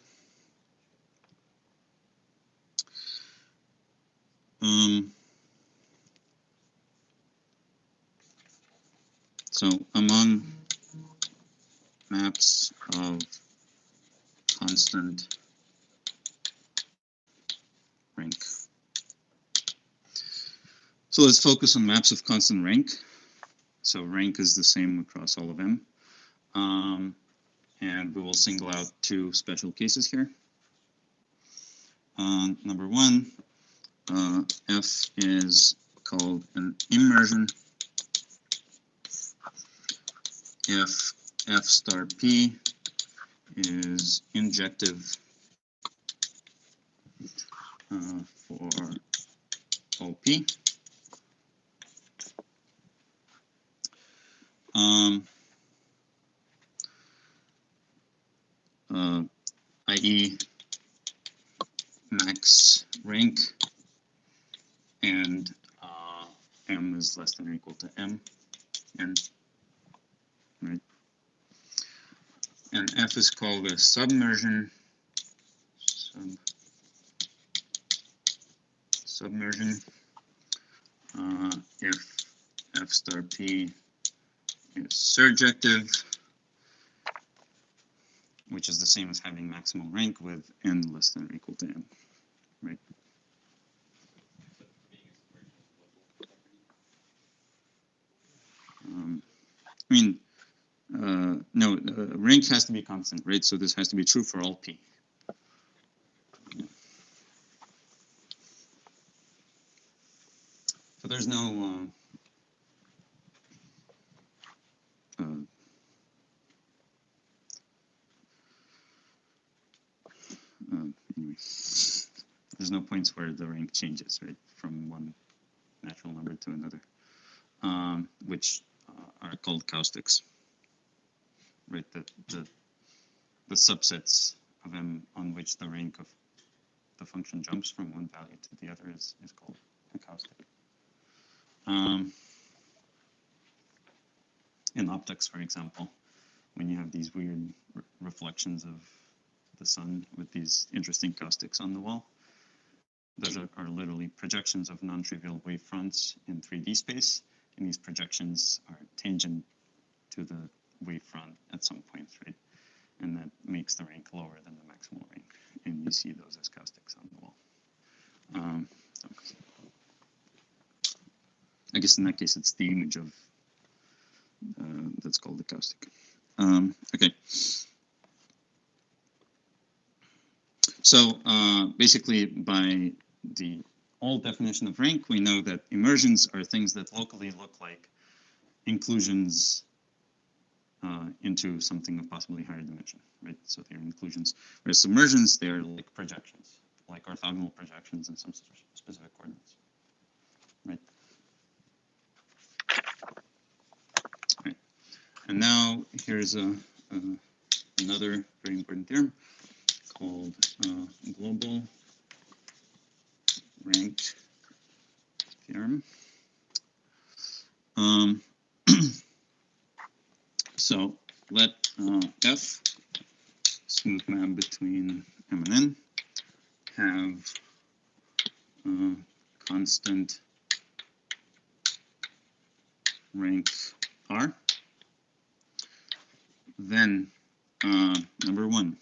So among maps of constant rank. So let's focus on maps of constant rank. So rank is the same across all of M. And we will single out 2 special cases here. Number 1, F is called an immersion if F star P is injective for all P. I.e. max rank and M is less than or equal to M, N, right? And F is called a submersion, submersion if F star P is surjective, which is the same as having maximal rank with N less than or equal to M, right? I mean, no, rank has to be constant, right? So this has to be true for all P. So there's no anyway, there's no points where the rank changes, right, from one natural number to another, which are called caustics, right? The subsets of M on which the rank of the function jumps from one value to the other is called a caustic. In optics, for example, when you have these weird reflections of the sun with these interesting caustics on the wall, those are literally projections of non-trivial wavefronts in 3D space, and these projections are tangent to the wavefront at some points, right? And that makes the rank lower than the maximal rank, and you see those as caustics on the wall. So I guess in that case, it's the image of that's called the caustic. Okay. So basically, by the old definition of rank, we know that immersions are things that locally look like inclusions into something of possibly higher dimension, right? So they're inclusions. Whereas submersions, they're like projections, like orthogonal projections in some specific coordinates, right? Right. And now here's another very important theorem called global rank theorem. So let F, smooth map between M and N, have constant rank R. Then, number one,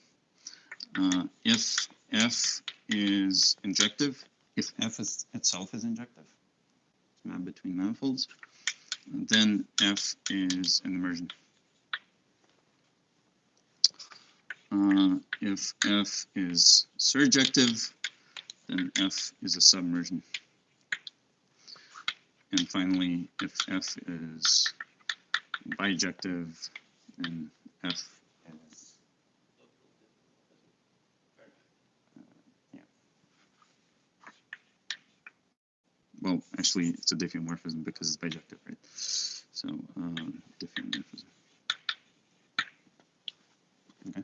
if F is injective, if F is itself is injective, map between manifolds, then F is an immersion. If F is surjective, then F is a submersion. And finally, if F is bijective, then F is yeah. Well, actually, it's a diffeomorphism because it's bijective, right? So diffeomorphism. Okay.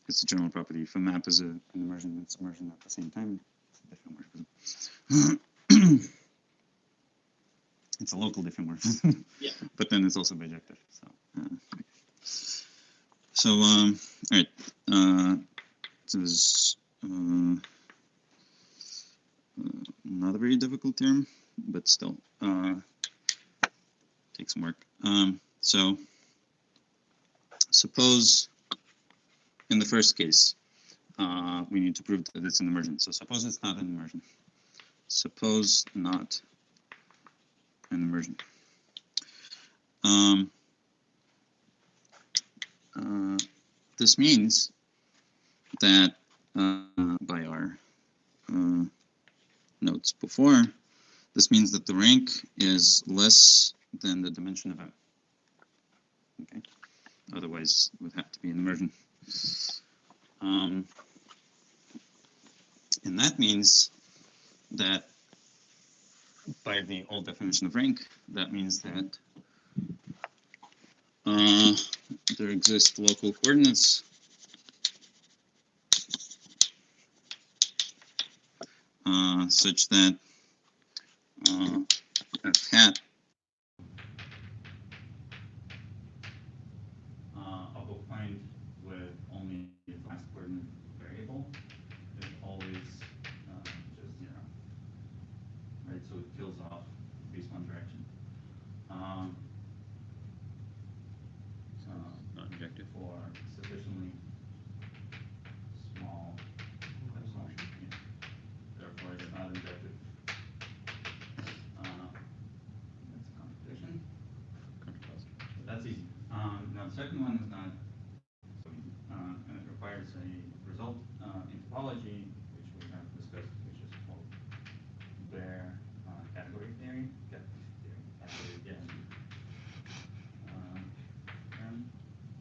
It's a general property. If a map is an immersion and submersion at the same time, it's a diffeomorphism. It's a local diffeomorphism, Yeah. but then it's also bijective. So, all right. This is not a very difficult theorem, but still takes some work. So, suppose in the first case, we need to prove that it's an immersion. So suppose it's not an immersion. Suppose not an immersion. This means that by our notes before, this means that the rank is less than the dimension of M. Okay, otherwise it would have to be an immersion. And that means that by the old definition of rank, that means that there exist local coordinates such that F hat of a point with only the last coordinate variable is always just zero, right? So it kills off at least one direction. Not injective. For sufficiently small epsilon. Yeah. Therefore, it's not injective. That's a contradiction. But that's easy. Now the second one is not so easy, and it requires a result in topology, which we have discussed, which is called bare category theory. Category, yeah.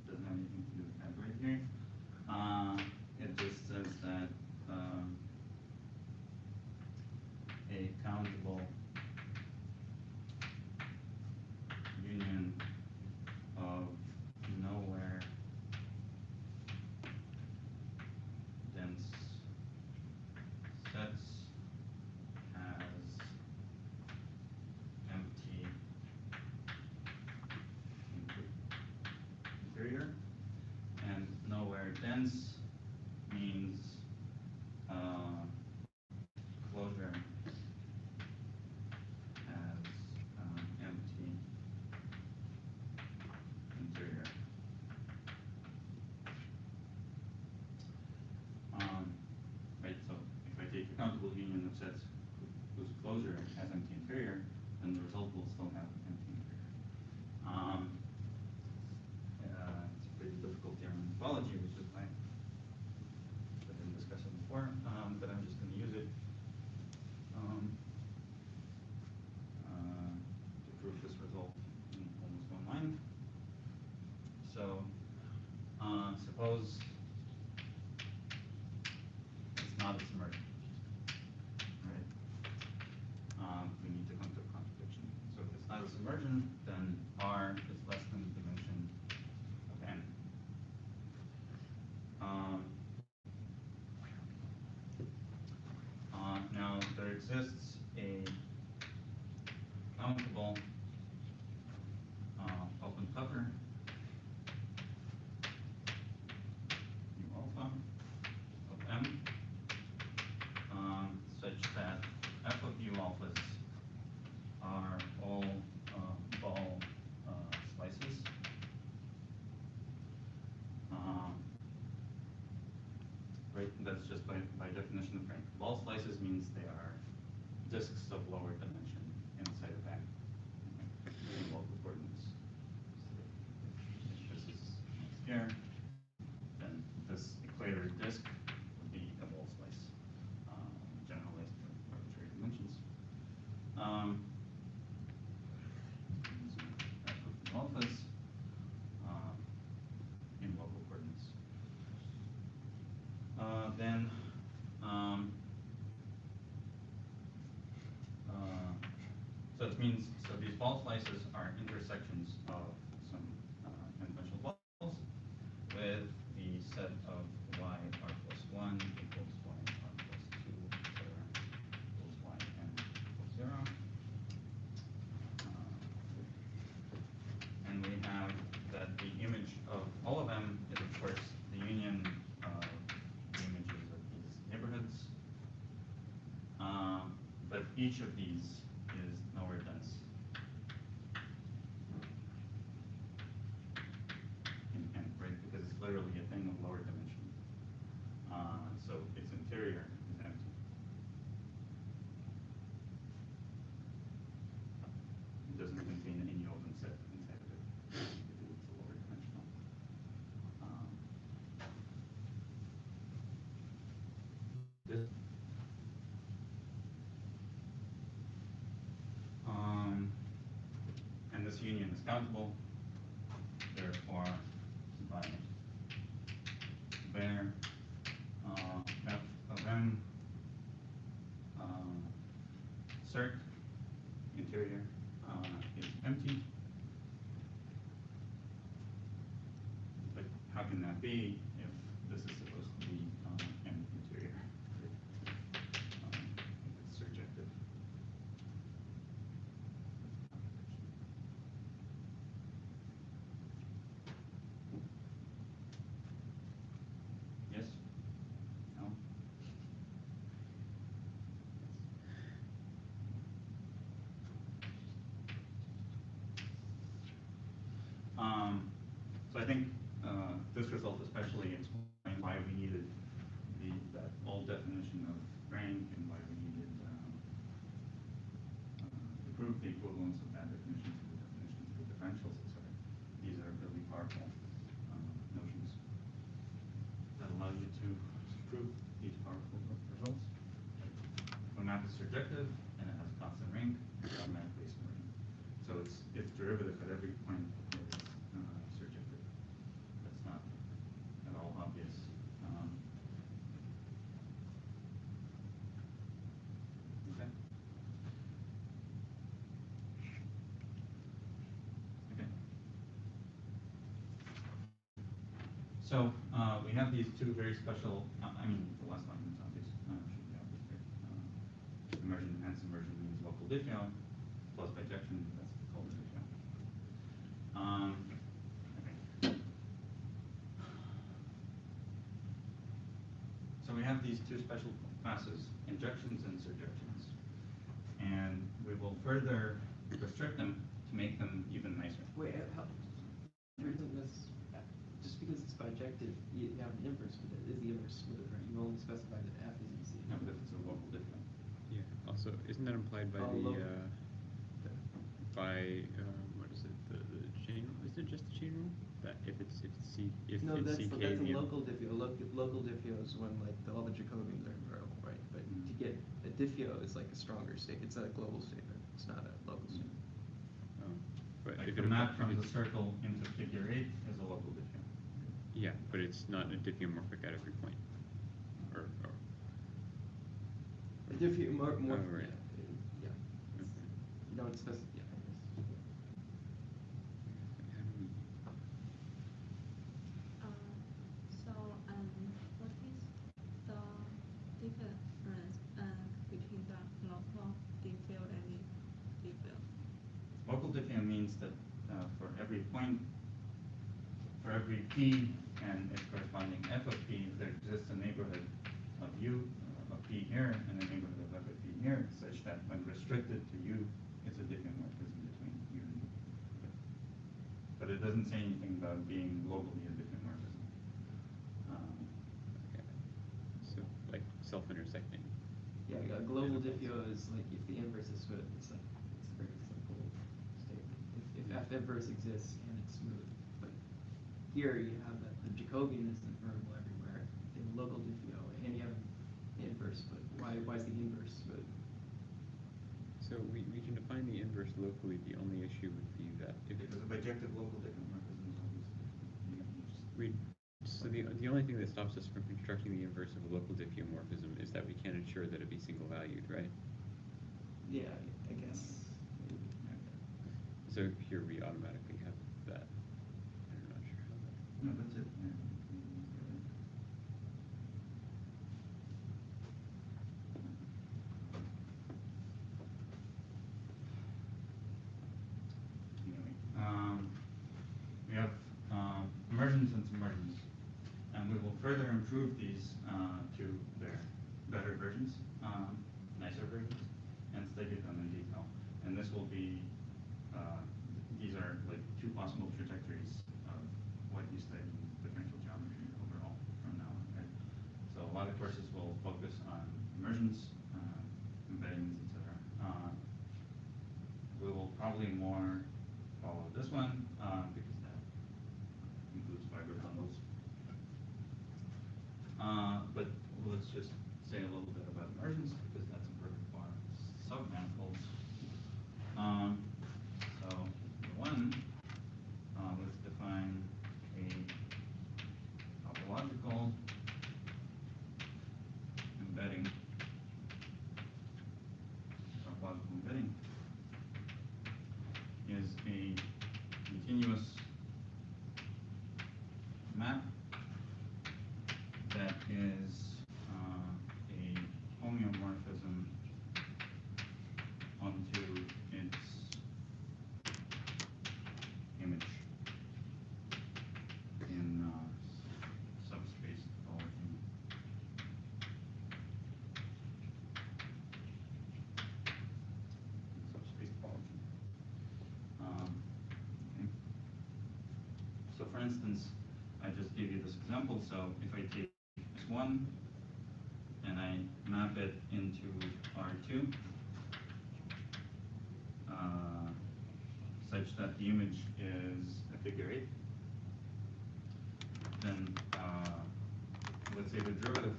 Doesn't have anything to do with category theory. It just says that where dense means closure has empty interior. Right, so if I take a countable union of sets whose closure has empty interior, then the result will still have empty interior. It's a pretty difficult theorem in topology, which is why I didn't discuss it before, but I'm just going to use it to prove this result in almost one line. So suppose it's not a submersion, right? We need to come to a contradiction. So if it's not a submersion, then R is less than the dimension of N. Now there exists a countable open cover U alpha of M such that f of U alphas are all ball slices. Right, that's just by definition of frame. Ball slices means they are disks of lower dimension inside of M in local coordinates. So if this is a sphere, then this equator disk would be a ball slice, generalized for arbitrary dimensions. Alphas in local coordinates. Then so it means, so these ball slices are intersections of some n-dimensional balls with the set of y r plus 1 equals y r plus 2, etc. equals y n equals 0. And we have that the image of all of them is, of course, the union of the images of these neighborhoods. But each of these is nowhere dense in N, right? Because it's literally a thing of lower dimension. So its interior is empty. It doesn't contain any open set inside of it because it's a lower dimensional. This and this union is countable, therefore by where f of M circ interior is empty. But how can that be if this is supposed to be M interior? It's surjective. Yes? No? So I think this result especially explains why we needed that old definition of rank and why we needed to prove the equivalence of that definition to the definition for differentials, etc. These are really powerful notions that allow you to prove these powerful results. If a map is surjective and it has constant rank, it's automatically a submersion. So its derivative at every point is surjective. That's not at all obvious. Okay. Okay. So we have these two very special, I mean, the last one is obvious, should be obvious, right? Immersion and submersion means local diffio, plus bijection, that's called a diffio. Okay. have these two special classes, injections and surjections. And we will further restrict them to make them even nicer. Wait, isn't this just because it's bijective? You have an inverse with it. Is the inverse smooth, right? You only specify that f is EC. No, but if it's a local different. Yeah. Also, isn't that implied by Oh, what is it? The chain rule? Isn't it just the chain rule? That if it's C if No, it's that's CK that's a the local diffeo. Local diffeo is when like all the Jacobians are invariable, right? But to get a diffeo is like a stronger state. It's a global statement. It's not a local statement. but Like if the it map apply- from if the it's- circle into figure 8 is a local different. Yeah, but it's not a diffeomorphic at every point. Or A diffeo more Oh, right. yeah. It's, okay. you don't specify. Yeah. How do we? So, what is the difference between the local diffeo and diffeo? Local different means that for every point, for every p and its corresponding f of p, there exists a neighborhood of u of p here and a neighborhood of f of p here, such that when restricted to u, it's a diffeomorphism between u and u. But it doesn't say anything about being globally a diffeomorphism. Okay. So like self-intersecting. Yeah, a global diffeo is like if the inverse is smooth. It's like it's a very simple statement. If f inverse exists and it's smooth, but here you have that the Jacobian is invariable everywhere in the local diffeo, and you have an inverse. But why is the inverse smooth? So we can define the inverse locally. The only issue would be that if Because of bijective local diffeomorphism is always we so the only thing that stops us from constructing the inverse of a local diffeomorphism is that we can't ensure that it be single valued, right? Yeah, I guess. So here we automatically have that. I'm not sure how that. No, that's it. Yeah. Anyway, we have immersions and submersions, and we will further improve these to their better versions, nicer versions, and study them in detail. And this will be, these are like two possible trajectories of what you study in differential geometry overall from now on, right? So a lot of courses will focus on immersions, embeddings, etc. We will probably more follow this one because that includes fiber bundles. But let's just say a little bit about immersions because that's important for submanifolds. So one, let's define a topological embedding. Topological embedding is a continuous map that is a homeomorphism onto its image in subspace topology. Subspace topology. Okay. So for instance, I just gave you this example. So if I take x1 and I map it into R2, such that the image is a figure 8, then let's say the derivative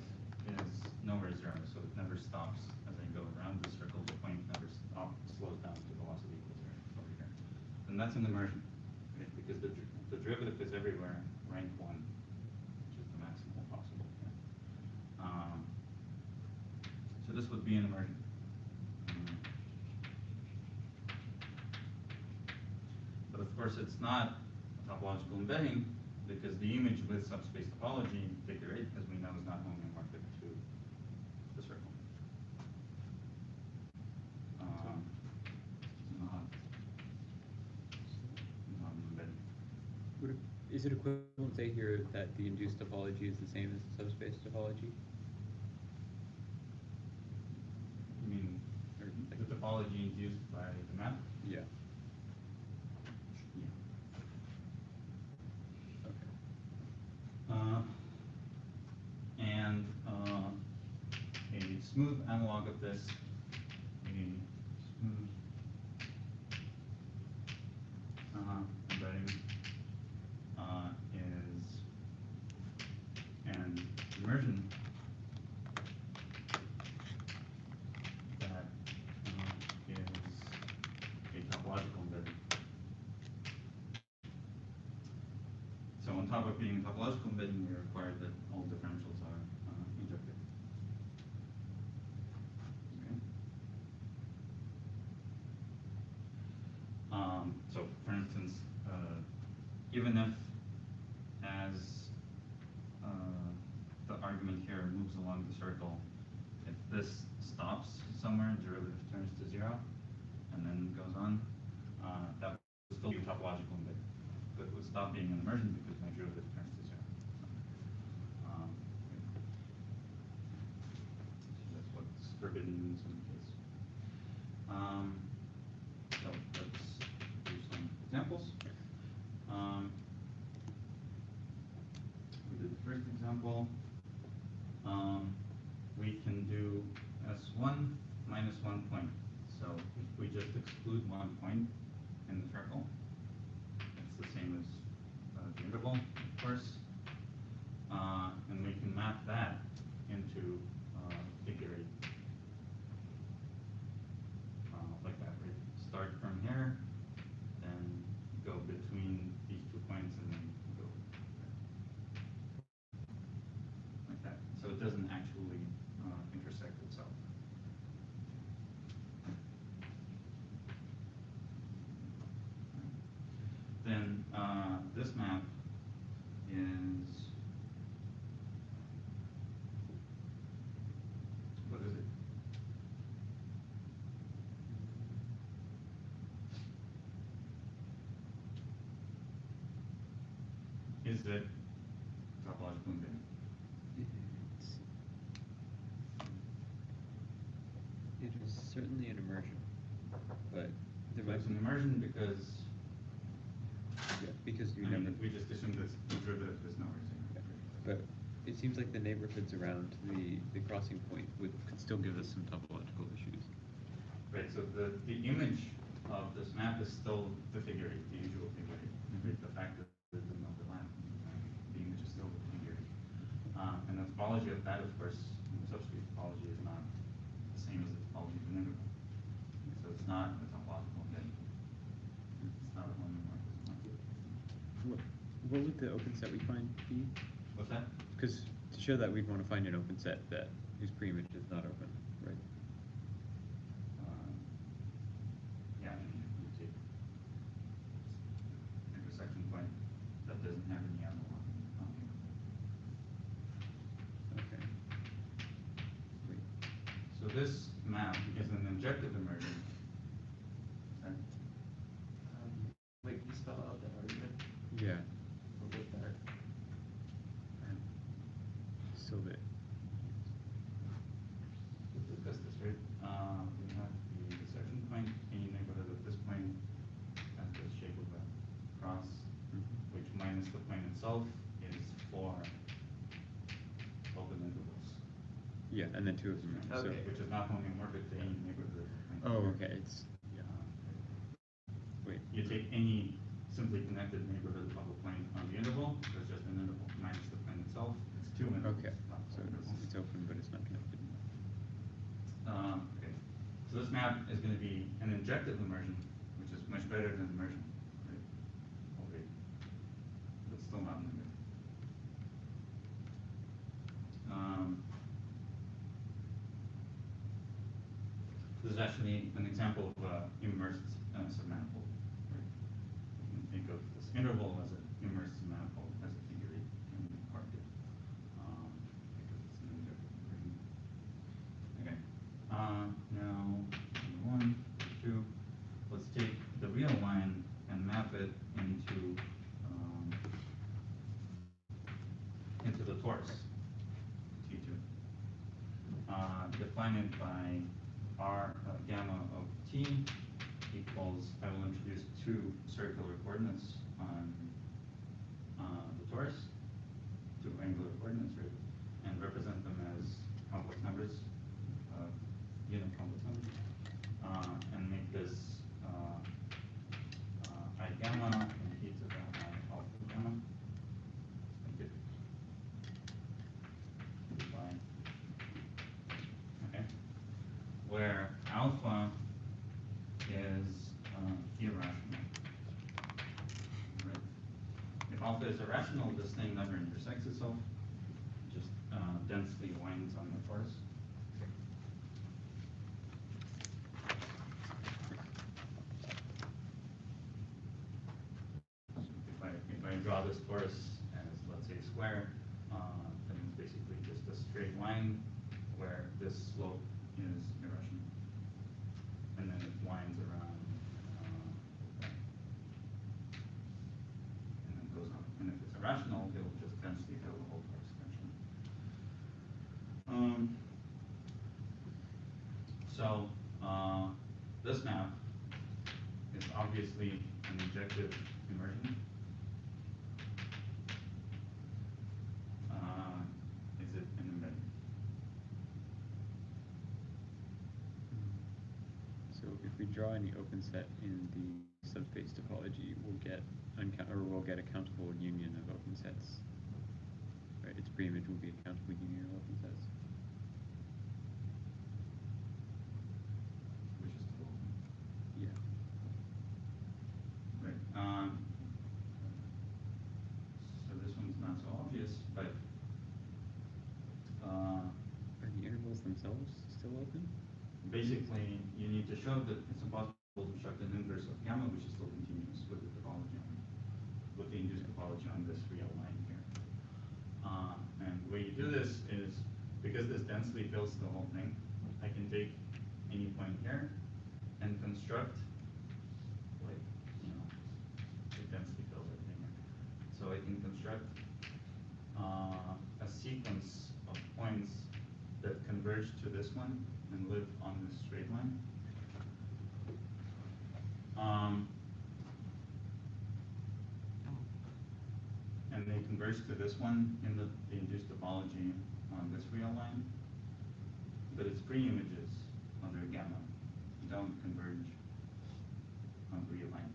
is nowhere 0, so it never stops as I go around the circle. The point never slows down to velocity equals 0 over here. Then that's an immersion, right? Because the derivative is everywhere, rank 1, which is the maximal possible here. So this would be an immersion. But of course, it's not a topological embedding because the image with subspace topology, figure 8, as we know, is not homeomorphic to the circle. Not an embedding. Is it equivalent to say here that the induced topology is the same as the subspace topology? mean, Or the topology induced by the map? yeah. Yeah. Okay. And a smooth analog of this, a smooth embedding is an immersion that is a topological embedding. So on top of being a topological embedding, we require that all differentials are injected. Okay. So for instance, even if as the argument here moves along the circle, if this stops somewhere, derivative turns to 0, and then goes on, that would still be a topological embedding. But it would stop being an immersion because my derivative turns to 0. So that's what's forbidden in this case. So let's do some examples. We did the first example. We can do S1 minus 1 point. So if we just exclude 1 point in the circle, it's the same as the interval, of course. And we can map that into figure 8. Like that, right? Start from here, then go between these 2 points, and then go like that. So it doesn't actually intersect itself. Then this map is, what is it? Is it topological embedding? It is certainly an immersion, but there So might it's be an immersion because because you I never. mean, we just assumed that the derivative is nowhere zero. But it seems like the neighborhoods around the crossing point could still give us some topological issues. Right, so the image of this map is still the figure 8, the usual figure 8. Right? The fact that it doesn't overlap, the image is still the figure 8. And the topology of that, of course, the subspace topology is not the same as the topology of an interval. So it's not a topological embedding. It's not a homomorphism. What would the open set we find be? What's that? Because to show that, we'd want to find an open set that whose preimage is not open, right? Yeah, I mean, you take intersection point that doesn't have any analog on the interval. Okay. Wait. So this map is an injective immersion. Okay. Wait, can you spell out that argument Yeah. a little bit better? So that. Let's discuss this, right? We have the intersection point, any neighborhood of this point has the shape of a cross, which minus the point itself is 4 open intervals. Yeah, and then 2 of them. Okay. So. Which is not homomorphic to any neighborhood of the point. Oh, okay. It's yeah. Wait. You take any simply connected neighborhood of a point on the interval, there's just an interval minus the point itself. It's 2 intervals. Okay. Not So four intervals. it's open, but it's not connected. Okay. So this map is going to be an injective immersion, which is much better than immersion, right? Okay. But still not an immersion. This is actually an example of immersed submanifold. Right? You can think of this interval as an immersed submanifold as a figure 8 in part two, because it's an injective immersion. Okay. Now, number 1, 2. Let's take the real line and map it into the torus, T2. Define it by r gamma of t equals, I will introduce two circular coordinates on the torus, two angular coordinates, right? And represent them as complex numbers, unit complex numbers, and make this I gamma and e to the I alpha gamma. Make it by, okay, where alpha is irrational. Right? If alpha is irrational, this thing never intersects itself. It just densely winds on the torus. If I draw this torus as, let's say, square, then it's basically just a straight line where this slope is irrational. And then it winds around, and then goes on. And if it's irrational, it'll just densely fill the whole torus eventually. So this map is obviously an injective immersion. Is it an embedding? So if we draw any open set in the subspace topology, we'll get a countable union of open sets. Right, its preimage will be a countable union of open sets. Which is still open. Yeah. Right. So this one's not so obvious, but Are the intervals themselves still open? basically you need to show that it's impossible to construct an inverse of gamma, which is still continuous with the topology on, with the induced topology on this real line here. And the way you do this is, because this densely fills the whole thing, I can take any point here and construct, like, it densely fills everything here. So I can construct a sequence of points that converge to this one and live on this straight line. And they converge to this one in the induced topology on this real line, but its pre-images under gamma don't converge on the real line.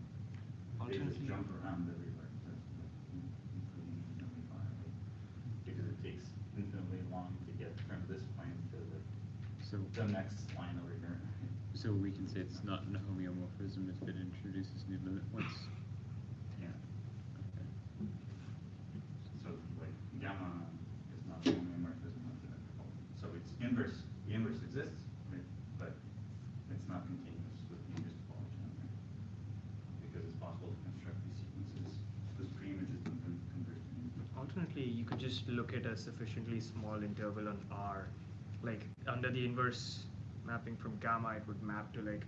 They just jump around everywhere, including infinitely far, right? Because it takes infinitely long to get from this point to the next line over here. So we can say it's not a homeomorphism if it introduces new limit points. Yeah. Okay. So like gamma is not a homeomorphism of the topology. So it's inverse. The inverse exists, right? But it's not continuous with the induced topology on there. Because it's possible to construct these sequences whose pre-images don't converge to anything. Alternately, you could just look at a sufficiently small interval on R. Like under the inverse mapping from gamma, it would map to like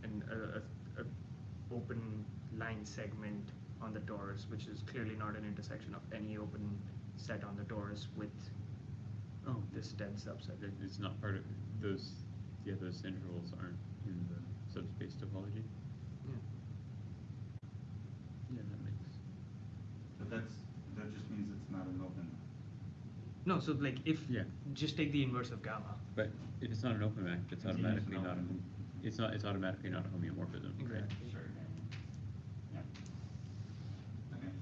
a open line segment on the torus, which is clearly not an intersection of any open set on the torus with this dense subset. It's not part of those. Yeah, those intervals aren't in the subspace topology. Yeah. Yeah, that makes. But that just means it's not an open. No, so like if Yeah. just take the inverse of gamma. But if it's not an open map, it's automatically not a open. it's automatically not a homeomorphism. Right? Exactly. Sure. Yeah. Okay.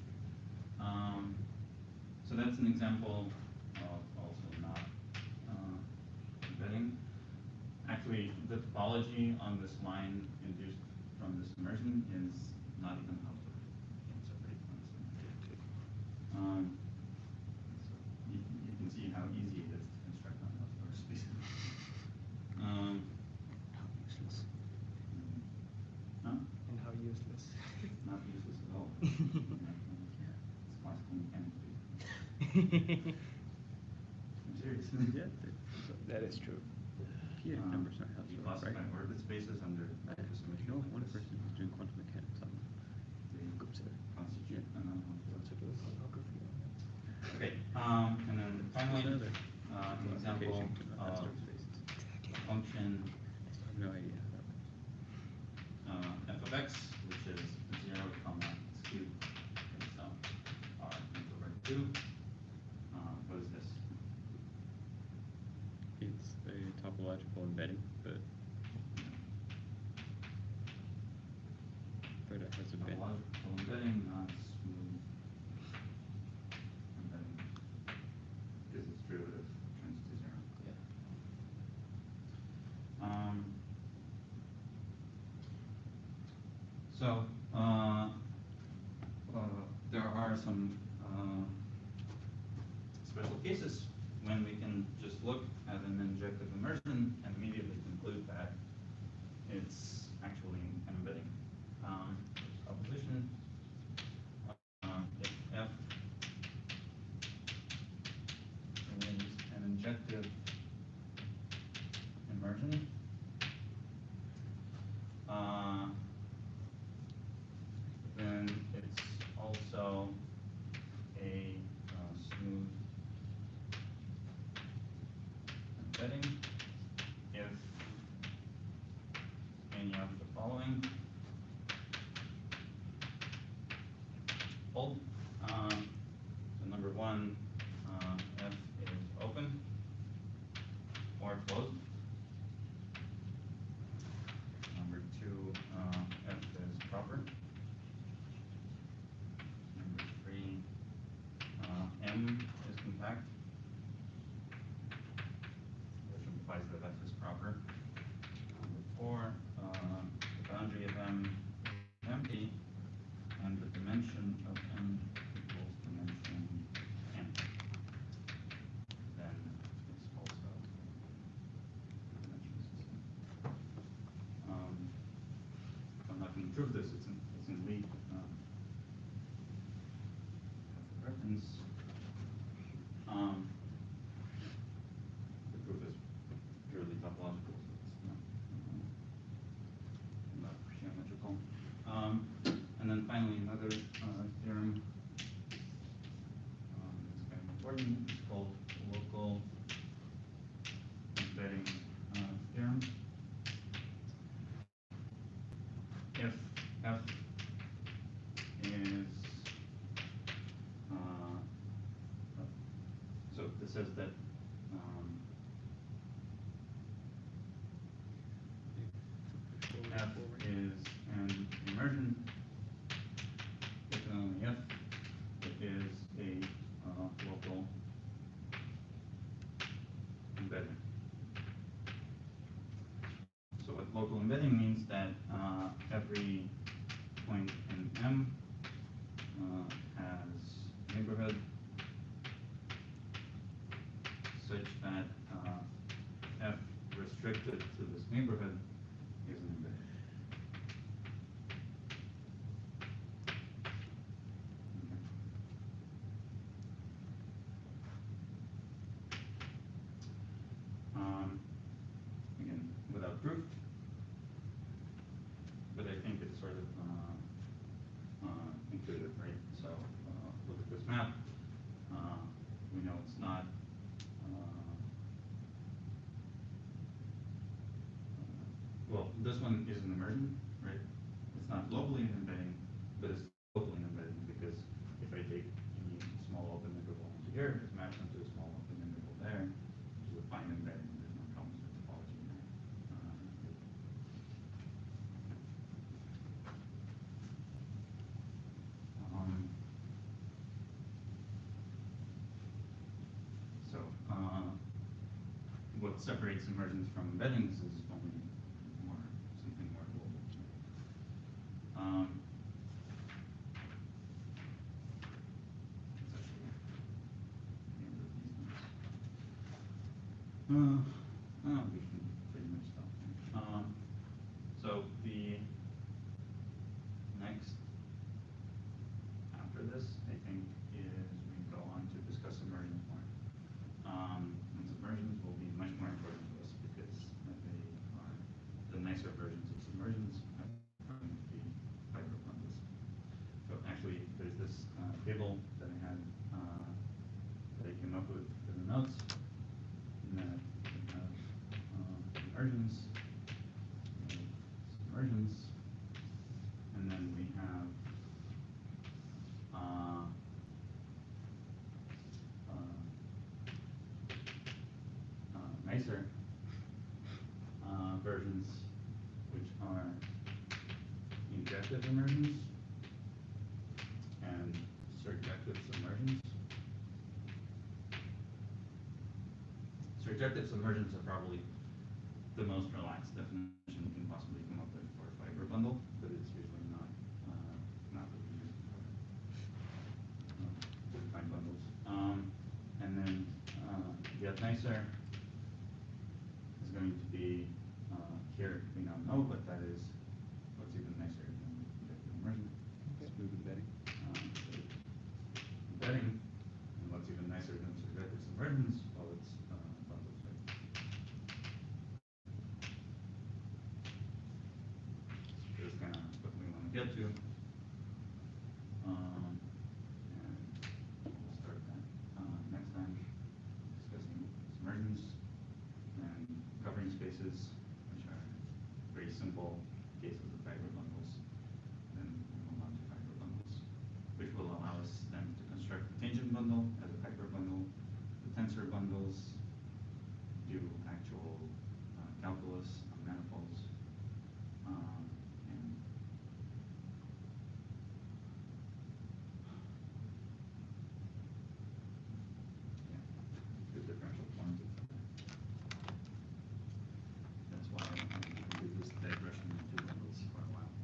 So that's an example of also not embedding. Actually, the topology on this line induced from this immersion is not even Hausdorff. It's a pretty constant. So you can see how easy it is to construct on Hausdorff spaces. How useless. Huh? And how useless. Not useless at all. It's classical mechanics, basically. I'm serious. Yeah. That is true. Yeah, numbers not You Hausdorff, classify right? orbit spaces under I distribution know like one this. person who's doing quantum mechanics on them. They constitute a non-homogeneous. Okay, and then finally, Another an example application to of Hausdorff spaces. a function it's a topological embedding, but it has a bit. Topological embedding, not smooth embedding, because it's derivative tends to zero. Yeah. So there are some special cases when we can just look at an injective immersion and immediately conclude that it's actually an embedding. Opposition. If F is an injective immersion, then it's also a smooth embedding if any of the following hold. So number one, F is open or closed. Number two, F is proper. Number three, M is compact, which implies that F is proper. Number four, the boundary of M is empty, and the dimension of M equals dimension N. Then it's also a dimension system. I'm not going to prove this, it's in Lee. Reference. The proof is purely topological, so it's not geometrical. And then finally another theorem. It's kind of important. It's called local embedding theorem. If F is so this says that F is an immersion if and only if it is a local embedding. So what local embedding means that every point in M has neighborhood such that F restricted to this neighborhood is an embedding. Again, without proof, but I think it's sort of intuitive, right? So look at this map. We know it's not well, this one is an immersion, right? It's not locally an embedding, but it's locally an embedding because if I take any small open interval into here, it maps into a small open interval there, which is a fine embedding. There's no problems with topology there. So what separates immersions from embeddings is only something more global. That's actually the end of these notes. We can pretty much stop there. So the next after this, I think, is we go on to discuss immersions more. And submersions will be much more important to us because they are the nicer versions of submersions are going to be higher up on this. So actually, there's this table that I had that I came up with for the notes. That we have immersions, submersions, and then we have nicer versions, which are injective immersions and surjective submersions. Surjective submersions are probably the most relaxed definition you can possibly come up with for a fiber bundle, but it's usually not what we use to define bundles. And then get nicer is going to be here we now know, but that is what's even nicer than injective immersion. Smooth embedding. Embedding, and what's even nicer than surjective submersions? Well, it's bundles, right? That's kind of what we want to get to.